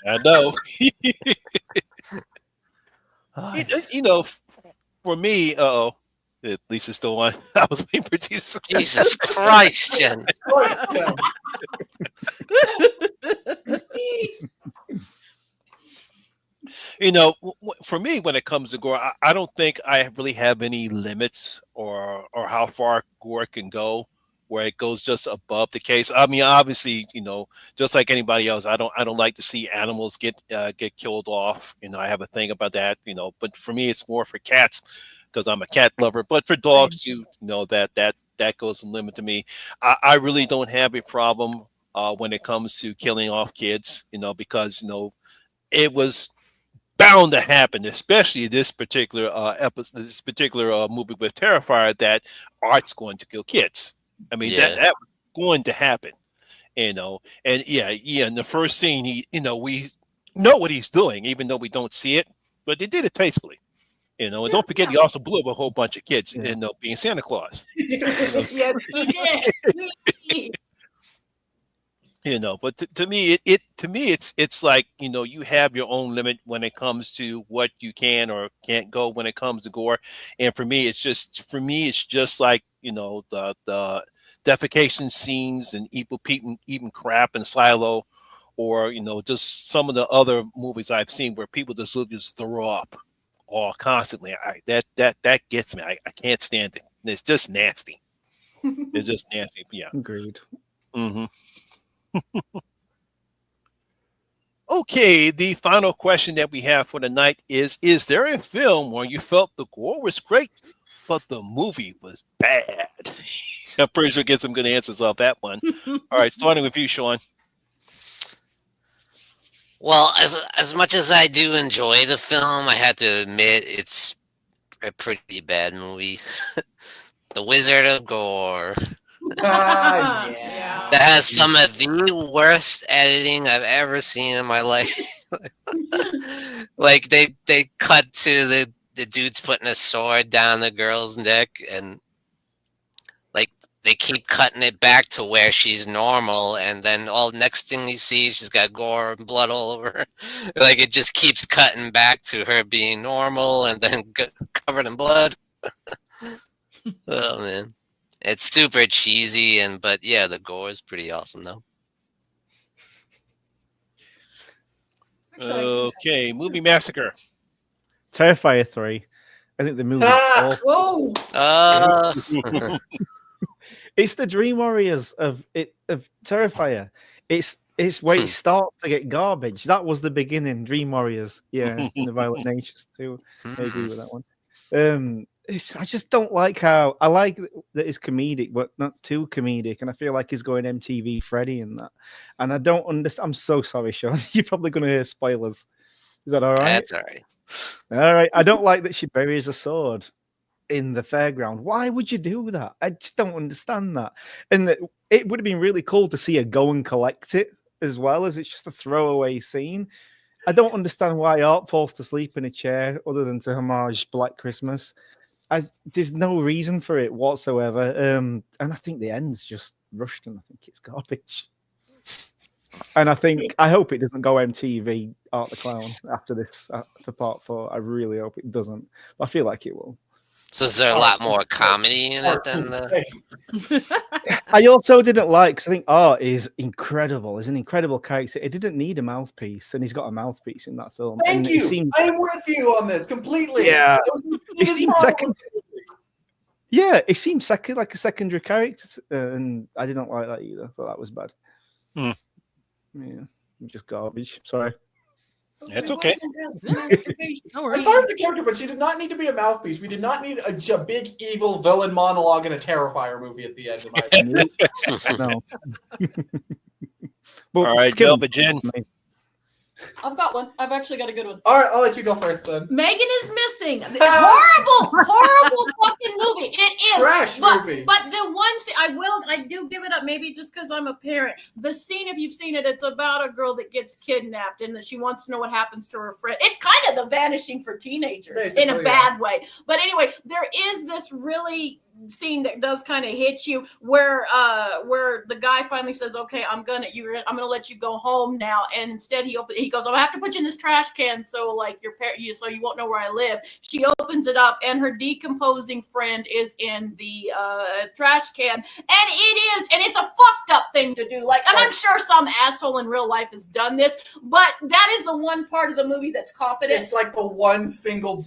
I know. You know, for me, at least it's still on. I was waiting for Jesus. Jesus Christ, Jen. Christ, Jen. You know, for me, when it comes to gore, I don't think I really have any limits or how far gore can go, where it goes just above the case. I mean, obviously, you know, just like anybody else, I don't like to see animals get killed off. You know, I have a thing about that. You know, but for me, it's more for cats because I'm a cat lover. But for dogs, you know that goes a limit to me. I really don't have a problem when it comes to killing off kids. You know, because you know it was bound to happen, especially this particular episode, this particular movie with Terrifier, that Art's going to kill kids. I mean, that was going to happen, you know. And yeah, in the first scene, we know what he's doing, even though we don't see it, but they did it tastefully, you know. And don't forget, he also blew up a whole bunch of kids, and ended up being Santa Claus. Yes, he did. You know, but to me, it's like, you know, you have your own limit when it comes to what you can or can't go when it comes to gore. And for me, it's just like, you know, the defecation scenes and eating crap in Silo, or, you know, just some of the other movies I've seen where people just throw up all constantly. That gets me. I can't stand it. It's just nasty. It's just nasty. Yeah. Agreed. Mm-hmm. Okay, the final question that we have for the night is there a film where you felt the gore was great, but the movie was bad? I'm pretty sure we'll get some good answers off that one. All right, starting with you, Sean. Well, as much as I do enjoy the film, I have to admit it's a pretty bad movie. The Wizard of Gore. Yeah. That has some of the worst editing I've ever seen in my life. Like they cut to the dude's putting a sword down the girl's neck, and like they keep cutting it back to where she's normal, and then all next thing you see, she's got gore and blood all over her. Like it just keeps cutting back to her being normal and then covered in blood. Oh man. It's super cheesy, but yeah, the gore is pretty awesome though. Okay, Movie Massacre. Terrifier 3. I think the movie. Whoa! It's the Dream Warriors of Terrifier. It's where it starts to get garbage. That was the beginning. Dream Warriors. Yeah, in the Violent Natures too. I agree with that one. I just don't like how I like that it's comedic, but not too comedic. And I feel like he's going MTV Freddy in that. And I don't understand. I'm so sorry, Sean. You're probably going to hear spoilers. Is that all right? That's all right. All right. I don't like that she buries a sword in the fairground. Why would you do that? I just don't understand that. And it would have been really cool to see her go and collect it as well, as it's just a throwaway scene. I don't understand why Art falls to sleep in a chair other than to homage Black Christmas. There's no reason for it whatsoever. And I think the end's just rushed, and I think it's garbage. And I hope it doesn't go MTV Art the Clown after this for part 4. I really hope it doesn't. But I feel like it will. So is there a lot more comedy in it than the... I also didn't like, because I think Art is incredible. He's an incredible character. He didn't need a mouthpiece, and he's got a mouthpiece in that film. Thank you. I'm with you on this completely. Yeah. It seemed second. Yeah, it seemed like a secondary character, and I didn't like that either. I thought that was bad. Yeah, just garbage. Sorry. It's okay. No I'm sorry for the character, but she did not need to be a mouthpiece. We did not need a big evil villain monologue in a Terrifier movie at the end. In my opinion. No. All right, Velvet Jen. I've got one. I've actually got a good one. All right, I'll let you go first then. Megan is missing. Horrible fucking movie. It is. Trash movie. But the one scene, I do give it up, maybe just because I'm a parent. The scene, if you've seen it, it's about a girl that gets kidnapped and that she wants to know what happens to her friend. It's kind of The Vanishing for teenagers Basically, in a bad way. But anyway, there is this really scene that does kind of hit you where the guy finally says, okay, I'm gonna let you go home now, and instead he goes, I have to put you in this trash can so like so you won't know where I live. She opens it up and her decomposing friend is in the trash can, and it's a fucked up thing to do, like, and I'm sure some asshole in real life has done this, but that is the one part of the movie that's competent. It's like the one single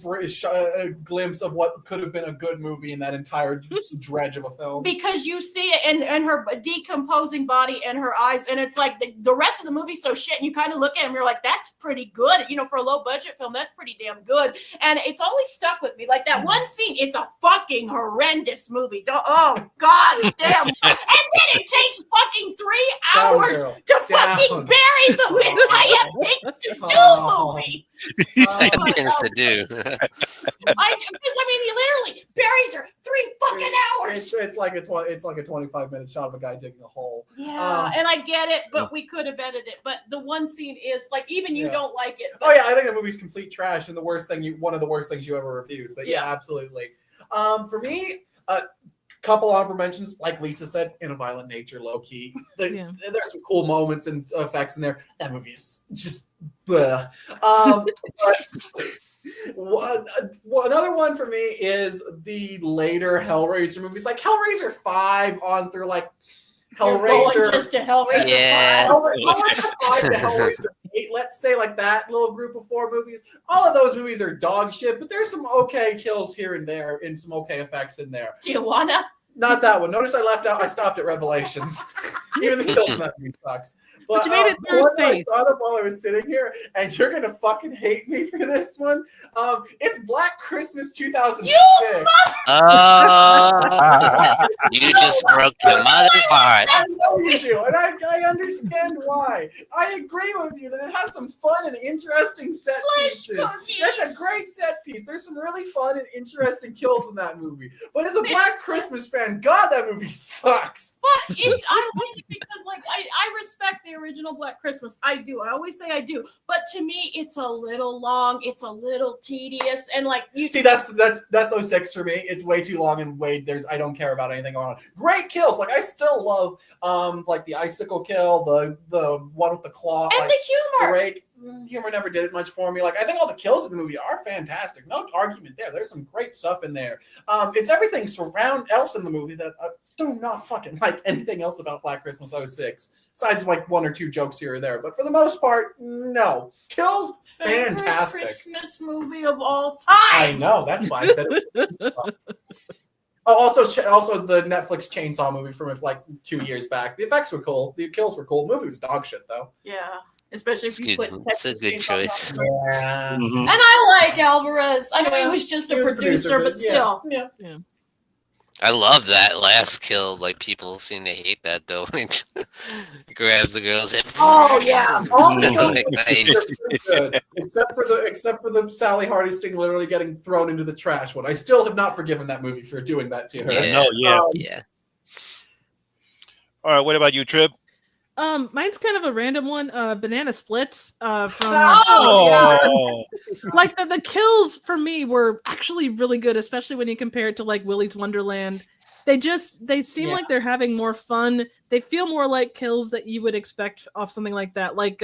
glimpse of what could have been a good movie in that entire dredge of a film, because you see it in her decomposing body and her eyes, and it's like the rest of the movie's so shit, and you kind of look at it and you're like, that's pretty good, for a low budget film, that's pretty damn good. And it's always stuck with me, like that one scene. It's a fucking horrendous movie. Oh god damn. And then it takes fucking 3 hours to fucking bury the entire things to do movie. Things to do. Because he literally buries her 3 fucking hours. It's like a 25-minute shot of a guy digging a hole. Yeah, and I get it, but we could have edited it. But the one scene is like, even you don't like it. But I think the movie's complete trash and one of the worst things you ever reviewed. But yeah, absolutely. For me, couple honorable mentions, like Lisa said, In a Violent Nature, low key. There's some cool moments and effects in there. That movie is just bleh. Another one for me is the later Hellraiser movies, like Hellraiser 5 on through like Hellraiser. Just to Hellraiser. Yeah. 5. Hellraiser 5 to Hellraiser 8, let's say, like that little group of 4 movies. All of those movies are dog shit, but there's some okay kills here and there and some okay effects in there. Tijuana? Not that one. Notice I stopped at Revelations. Even the kills in that movie sucks. But you made it through space. I thought of while I was sitting here, and you're gonna fucking hate me for this one. It's Black Christmas 2006. You just broke your mother's heart. I know you do, and I understand why. I agree with you that it has some fun and interesting set pieces. That's a great set piece. There's some really fun and interesting kills in that movie. But as a Black Christmas fan, God, that movie sucks. But I like it because, like, I respect the original Black Christmas. I do. I always say I do. But to me, it's a little long. It's a little tedious. And like you see, that's 06 for me. It's way too long and I don't care about anything going on. Great kills. Like I still love like the icicle kill, the one with the claw, and like, the humor. Great. Humor never did it much for me. Like I think all the kills in the movie are fantastic. No argument there. There's some great stuff in there. It's everything else in the movie that I do not fucking like anything else about Black Christmas 06. Besides like 1 or 2 jokes here or there, but for the most part, no. Kills, fantastic. Christmas movie of all time. I know. That's why I said it. Also the Netflix Chainsaw movie from like 2 years back. The effects were cool. The kills were cool. The movie was dog shit though. Yeah. Especially if you put It's a good choice. Yeah. Mm-hmm. And I like Alvarez. I know he was just a producer, but still. Yeah. I love that last kill. Like people seem to hate that though. He grabs the girl's head. Oh yeah. All the good. Except for the Sally Hardy sting literally getting thrown into the trash one. I still have not forgiven that movie for doing that to her. Yeah. All right, what about you, Trip? Mine's kind of a random one. Banana Splits from like the kills for me were actually really good, especially when you compare it to like Willy's Wonderland. They seem like they're having more fun. They feel more like kills that you would expect off something like that. Like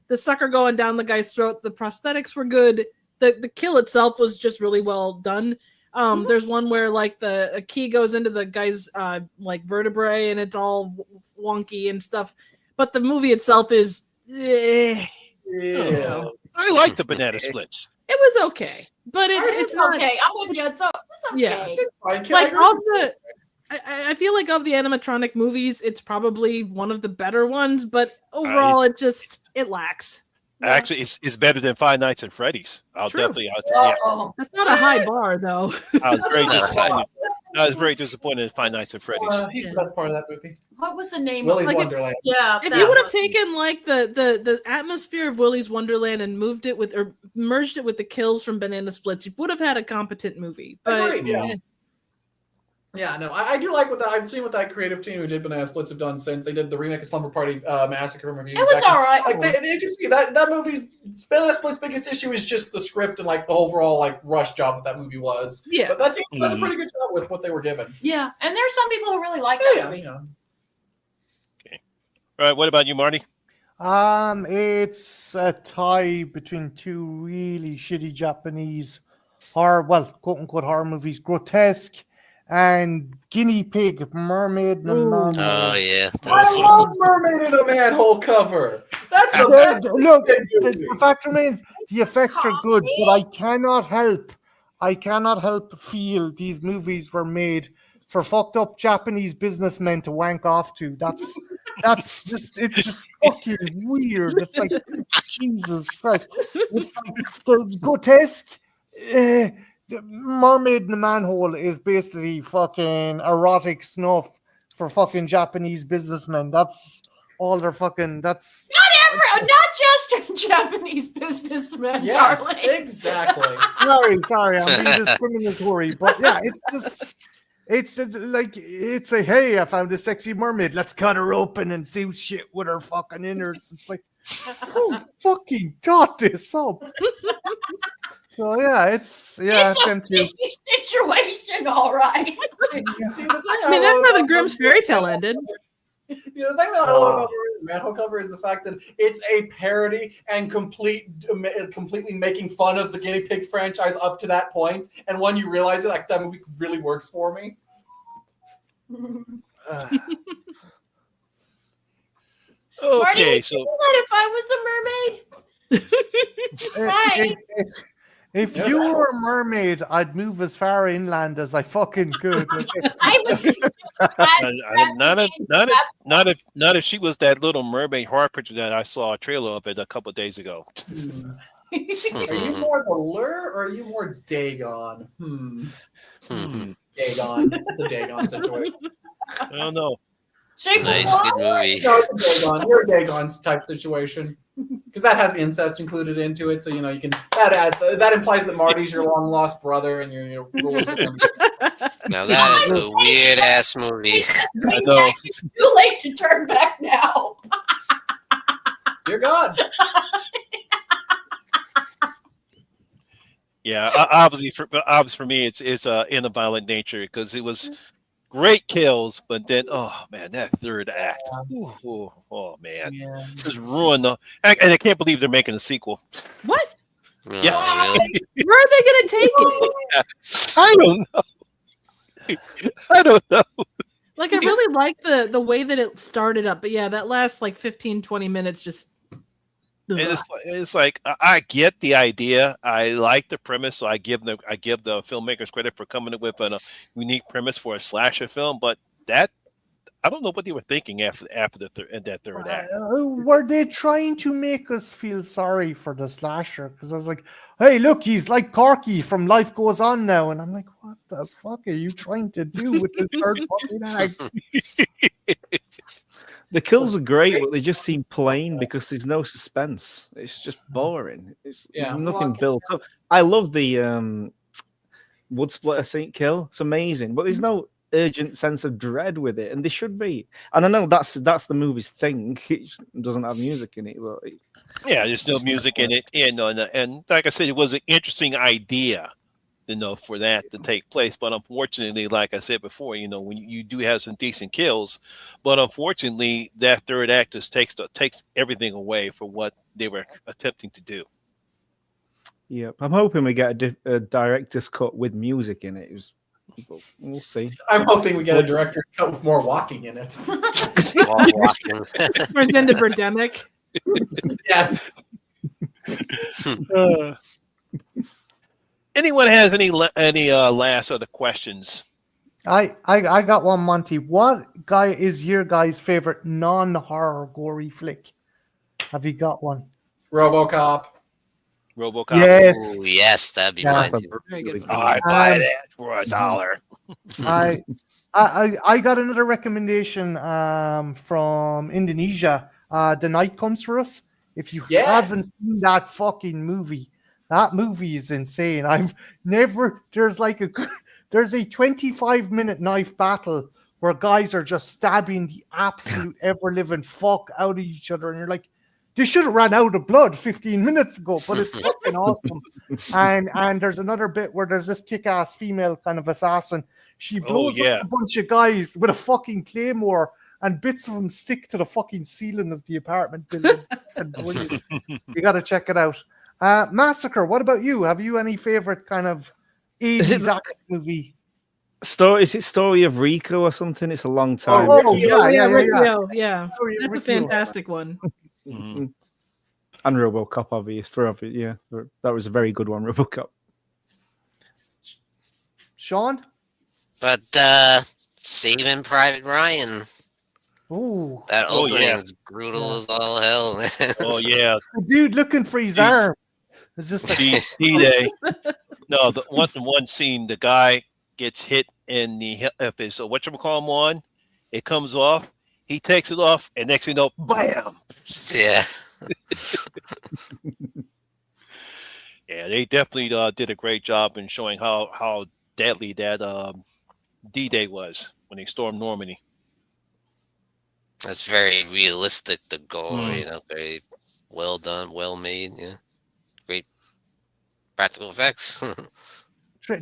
the sucker going down the guy's throat. The prosthetics were good. The kill itself was just really well done. There's one where like a key goes into the guy's like vertebrae and it's all wonky and stuff. But the movie itself is I like the banana splits. It was okay, but it's not okay. I'm with you. It's okay. Yeah, like of the, I feel like of the animatronic movies, it's probably one of the better ones. But overall, it lacks. Actually, it's better than Five Nights at Freddy's. That's not a high bar, though. I was very disappointed. I was very disappointed in Five Nights at Freddy's. He's the best part of that movie. What was the name Willy's of it? Wonderland. Yeah. If that you would have was- taken like the atmosphere of Willy's Wonderland and moved it with or merged it with the kills from Banana Splits, you would have had a competent movie. But Agreed, yeah. Yeah, no, I do like what I've seen what that creative team who did Banana Splits have done since they did the remake of Slumber Party Massacre reviews. It was all right. Like you can see that movie's Banana Splits' biggest issue is just the script and like the overall like rush job that movie was. Yeah. But that team does a pretty good job with what they were given. Yeah, and there's some people who really like that Yeah, movie. yeah. All right, what about you, Marty? It's a tie between two really shitty Japanese horror, well, quote unquote horror movies, Grotesque and Guinea Pig, Mermaid and a Man. Oh yeah. I love Mermaid in a Manhole cover. That's the best. Look, the fact remains, the effects are good, but I cannot help feel these movies were made for fucked up Japanese businessmen to wank off to. It's just fucking weird. It's like, Jesus Christ. It's like the Grotesque. The Mermaid in the Manhole is basically fucking erotic snuff for fucking Japanese businessmen. That's all they're fucking. That's Not just Japanese businessmen, Yes, darling. exactly. sorry, I'm being discriminatory, but yeah, it's just. It's a hey, I found a sexy mermaid. Let's cut her open and do shit with her fucking innards. It's like, who fucking got this up? So yeah, it's a them too. fishy situation, all right. I mean, that's how the Grimm's fairy tale ended. The thing that I love about the Manhole cover is the fact that it's a parody and completely making fun of the Guinea Pig franchise up to that point. And when you realize it, like that movie really works for me. Okay, so What if I was a mermaid? Right. If you were a mermaid, I'd move as far inland as I fucking could. I was not if she was that little mermaid horror picture that I saw a trailer of it a couple of days ago. Are you more the lure or are you more Dagon? Dagon. It's a Dagon situation. I don't know. Shape Nice, of good Water? movie. No, it's a Dagon. You're a Dagon type situation. Because that has incest included into it, so you know you can that implies that Marty's your long lost brother, and your rules. Now that is a weird ass movie. I know. It's too late to turn back now. You're God. Yeah, obviously for me, it's in a violent nature because it was great kills, but then oh man, that third act, oh man, just ruined the. And I can't believe they're making a sequel. What? Oh, Yeah. really? Where are they going to take it? I don't know. I don't know. Like, I really like the way that it started up, but yeah, that last like 15-20 minutes just. And it's like I get the idea. I like the premise, so I give the filmmakers credit for coming up with a unique premise for a slasher film. But that I don't know what they were thinking after that third act. Were they trying to make us feel sorry for the slasher? Because I was like, hey, look, he's like Corky from Life Goes On now, and I'm like, what the fuck are you trying to do with this third fucking act? The kills are great, but they just seem plain because there's no suspense. It's just boring. There's nothing built up. I love the wood splitter sink kill. It's amazing, but there's no urgent sense of dread with it, and there should be. And I know that's the movie's thing. It doesn't have music in it, but yeah, there's no music in it, and like I said, it was an interesting idea, for that to take place. But unfortunately, like I said before, when you do have some decent kills, but unfortunately, that third act just takes everything away for what they were attempting to do. Yeah, I'm hoping we get a director's cut with music in it. We'll see. I'm hoping we get a director's cut with more walking in it. More walking. Turns into Birdemic. Yes. Anyone has any last other questions? I got one, Monty. What guy is your guy's favorite non-horror gory flick? Have you got one? RoboCop. Yes. Ooh, yes, that'd be mine. Very good. I'd buy that for $1. I got another recommendation from Indonesia. The Night Comes for Us. If you haven't seen that fucking movie, that movie is insane. I've never there's a 25-minute knife battle where guys are just stabbing the absolute ever living fuck out of each other, and you're like, they should have ran out of blood 15 minutes ago, but it's fucking awesome. And there's another bit where there's this kick-ass female kind of assassin. She blows up a bunch of guys with a fucking claymore, and bits of them stick to the fucking ceiling of the apartment building. You got to check it out. Massacre, what about you? Have you any favorite kind of 80s action movie? Is it Story of Rico or something? It's a long time. Yeah. That's a fantastic one. Mm-hmm. And RoboCop, obviously. Yeah, that was a very good one, RoboCop. Sean? But Saving Private Ryan. Ooh. That opening is brutal as all hell, man. Oh, yeah. The dude looking for his arm. It's just like D-Day. No, the one scene, the guy gets hit in the if it's one, it comes off. He takes it off, and next thing you know, bam! Yeah. Yeah, they definitely did a great job in showing how deadly that D-Day was when they stormed Normandy. That's very realistic, the gore, very well done, well made, great practical effects.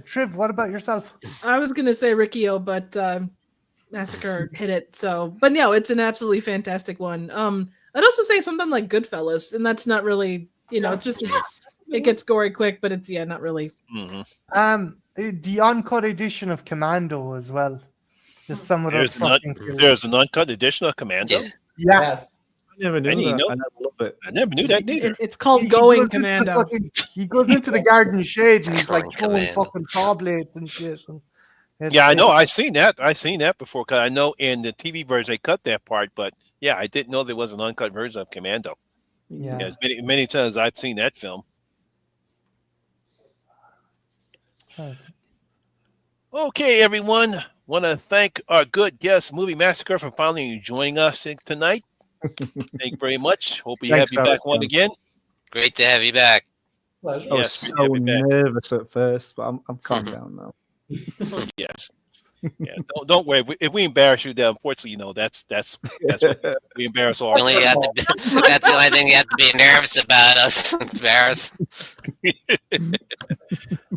Triv, what about yourself? I was gonna say Riccio, but Massacre hit it. So, but no, it's an absolutely fantastic one. I'd also say something like Goodfellas, and that's not really, it's just it gets gory quick, but it's not really. Mm-hmm. The uncut edition of Commando as well. Just some of those there's an uncut edition of Commando. Yes. I never knew that. I never knew that neither. It's called Going Commando. He goes into the garden shade and he's like throwing fucking saw blades and shit. I know. I've seen that before, because I know in the TV version they cut that part, but I didn't know there was an uncut version of Commando. Yeah, many times I've seen that film. Okay, everyone. Want to thank our good guest, Movie Massacre, for finally joining us tonight. Thank you very much. Hope we have you back on again. Great to have you back. Pleasure. I was so nervous at first, but I'm calm down now. Yes. Yeah. Don't worry. If we embarrass you, then unfortunately, that's what we embarrass all. That's the only thing you have to be nervous about, us. Embarrass.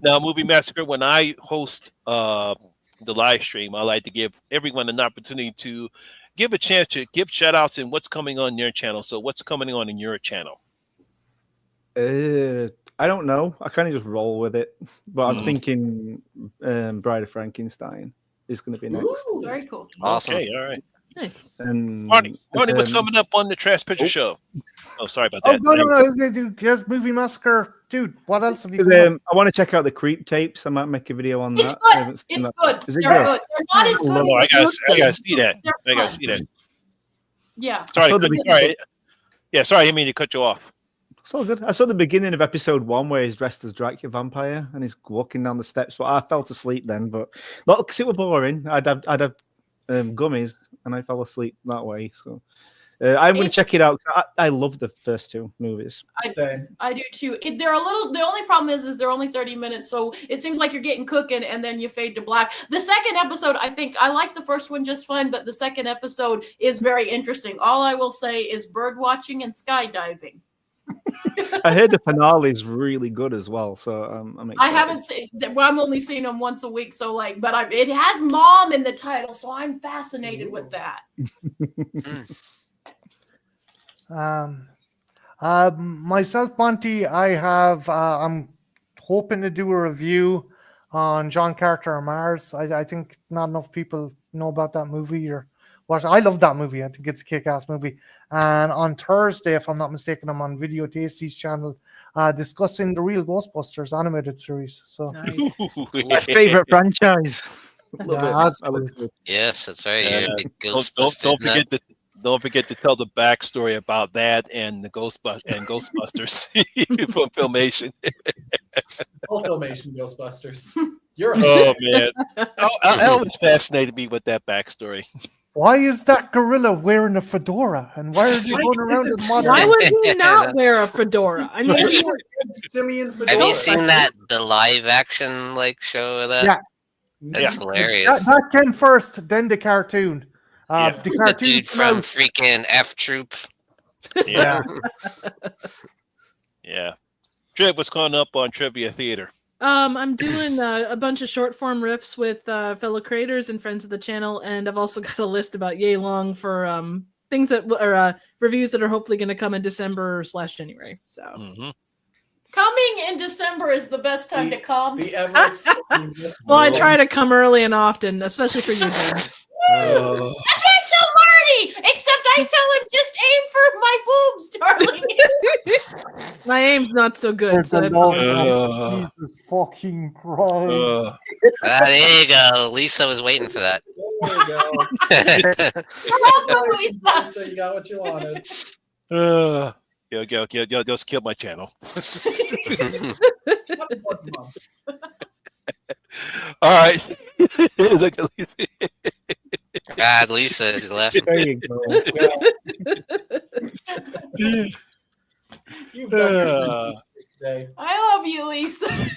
Now, Movie Massacre, when I host the live stream, I like to give everyone an opportunity to give a chance to give shout outs and what's coming on your channel. So what's coming on in your channel? I don't know. I kind of just roll with it, but I'm thinking Bride of Frankenstein is going to be next. Ooh, very cool. Awesome. Okay, all right. Nice. And Marty, what's coming up on the Trash Picture Show? Oh, sorry about that. No. Just Movie Massacre. Dude, what else have you I want to check out the Creep tapes. I might make a video on It's that. good. It's good. Is it They're good? good. They're not as good as I gotta see that. I gotta see that. Yeah. Sorry. Yeah, sorry, I didn't mean to cut you off. So good. I saw the beginning of episode 1 where he's dressed as Dracula vampire and he's walking down the steps. Well, I fell asleep then, but not because it was boring. I'd have gummies and I fell asleep that way. So I'm going to check it out. I love the first 2 movies. I do too. They're a little. The only problem is they're only 30 minutes, so it seems like you're getting cooking, and then you fade to black. The second episode, I think I like the first one just fine, but the second episode is very interesting. All I will say is bird watching and skydiving. I heard the finale is really good as well, so I'm excited. I haven't seen. Well, I'm only seeing them once a week, so it has mom in the title, so I'm fascinated with that. Myself, Monty, I'm hoping to do a review on John Carter of Mars. I think not enough people know about that movie or watch. I love that movie. I think it's a kick-ass movie. And on Thursday, if I'm not mistaken, I'm on Video Tasty's channel discussing the real Ghostbusters animated series. So Nice. My favorite franchise. Yes, that's right. You're a big Ghostbuster Don't forget to tell the backstory about that and the Ghostbusters from Filmation. All Filmation Ghostbusters. You're Oh man, Elvis fascinated me with that backstory. Why is that gorilla wearing a fedora? And why are they going around in modern? Why would he not wear a fedora? I mean, Simeon Have Fedora. you seen that the live action like show of that? Yeah. That's hilarious. That came first, then the cartoon. Yeah. The The cartoon dude came from out- freaking F Troop. Yeah, yeah. Trip, what's coming up on Trivia Theater? I'm doing a bunch of short form riffs with fellow creators and friends of the channel, and I've also got a list about yay long for things that are reviews that are hopefully going to come in December/January. So Coming in December is the best time to come. The ever well, I try to come early and often, especially for you, James. That's what I tell Marty. Except I tell him just aim for my boobs, darling. My aim's not so good. There's So I a long apologize. Jesus fucking Christ. There you go. Lisa was waiting for that. There you go. Welcome, Lisa. So you got what you wanted. Yo, just kill my channel. Once a month. All right. Look at Lisa. God, Lisa, she left. There you go. You've done your today. I love you, Lisa.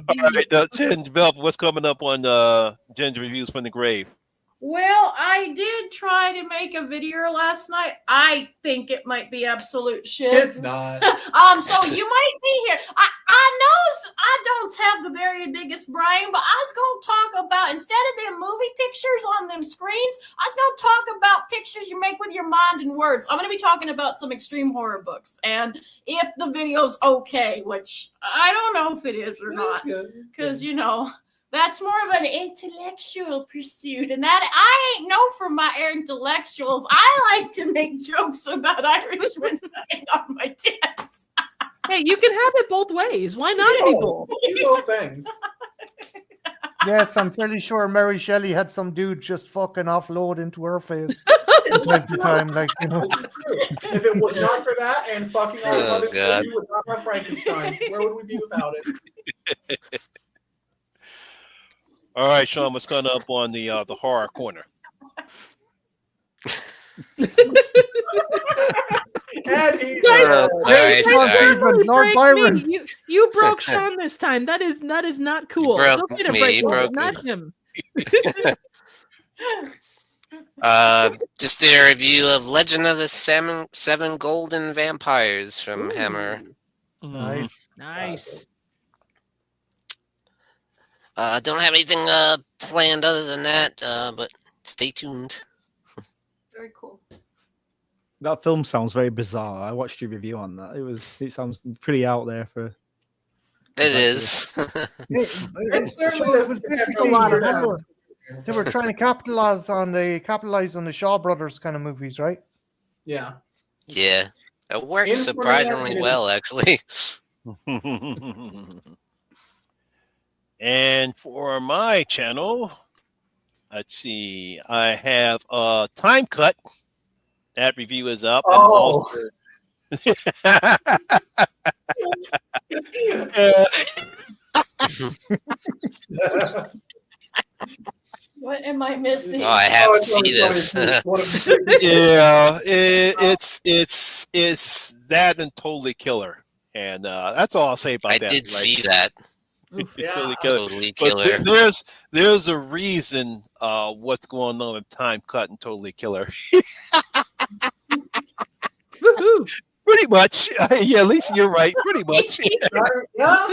All right, Jen, develop what's coming up on Jen's Reviews from the Grave. Well, I did try to make a video last night. I think it might be absolute shit. It's not. So you might be here. I know I don't have the very biggest brain, but I was gonna talk about, instead of them movie pictures on them screens, I was gonna talk about pictures you make with your mind and words. I'm gonna be talking about some extreme horror books, and if the video's okay, which I don't know if it is or not, because you know. That's more of an intellectual pursuit, and that I ain't know for my intellectuals. I like to make jokes about Irishmen sitting on my tits. Hey, you can have it both ways. Why not, people? Both things. Yes, I'm fairly sure Mary Shelley had some dude just fucking offload into her face from time to time, like, you know. This is true. If it was not for that and fucking all the Oh, other God. we would not have Frankenstein. Where would we be without it? All right, Sean, what's coming up on the horror corner? And he's Guys, Sorry, sorry. Lord Break Byron. me. You broke Sean this time. That is not cool. broke It's okay to me, break you me, broke not him. Just did a review of Legend of the Seven Golden Vampires from Hammer. Nice. Nice. Don't have anything planned other than that, but stay tuned. Very cool. That film sounds very bizarre. I watched your review on that. It sounds pretty out there for. It is. It's certainly It was basically, they were trying to capitalize on the Shaw Brothers kind of movies, right? Yeah. Yeah. It worked In surprisingly front of well, actually. And for my channel, let's see, I have Time Cut. That review is up. And Oh. What am I missing? Oh, I have to it's see only this. 22. Yeah, it's that and Totally Killer, and that's all I'll say about I that. did see that. Yeah. Totally Killer. Totally But killer. there's a reason what's going on with Time Cut and Totally Killer. Woohoo. Pretty much, yeah. Lisa, you're right. Pretty much. Yeah.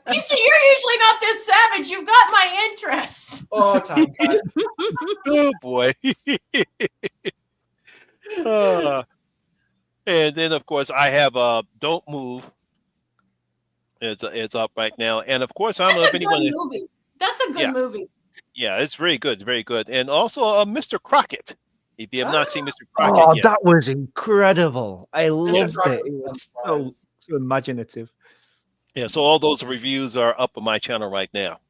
Lisa, you're usually not this savage. You've got my interest. Oh, time cut. Oh boy. And then of course I have Don't Move. It's up right now, and of course I don't know if That's a anyone. good movie. That's a good Yeah. movie. Yeah, it's very good. It's very good, and also Mr. Crockett. If you have not seen Mr. Oh, Crockett yet, that was incredible! I loved Crockett it. It was was so imaginative. yeah. So all those reviews are up on my channel right now.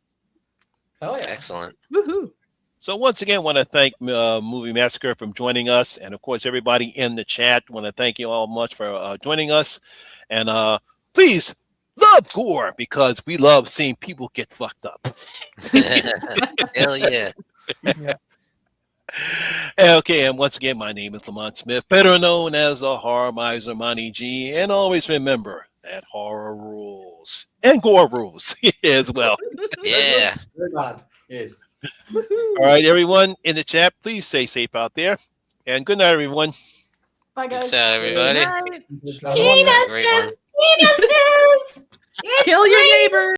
Hell yeah. Excellent. Woohoo. So once again, I want to thank Movie Massacre for joining us, and of course everybody in the chat. Want to thank you all much for joining us, and please love gore because we love seeing people get fucked up. Hell yeah. Okay, and once again, my name is Lamont Smith, better known as the Horror Miser Monty G. And always remember that horror rules and gore rules as well. Yeah. Very bad. Yes. All right, everyone in the chat, please stay safe out there. And good night, everyone. Bye, guys. Peace out, everybody. Good night. Great one. Penises! Penises! It's Kill your raining. neighbor.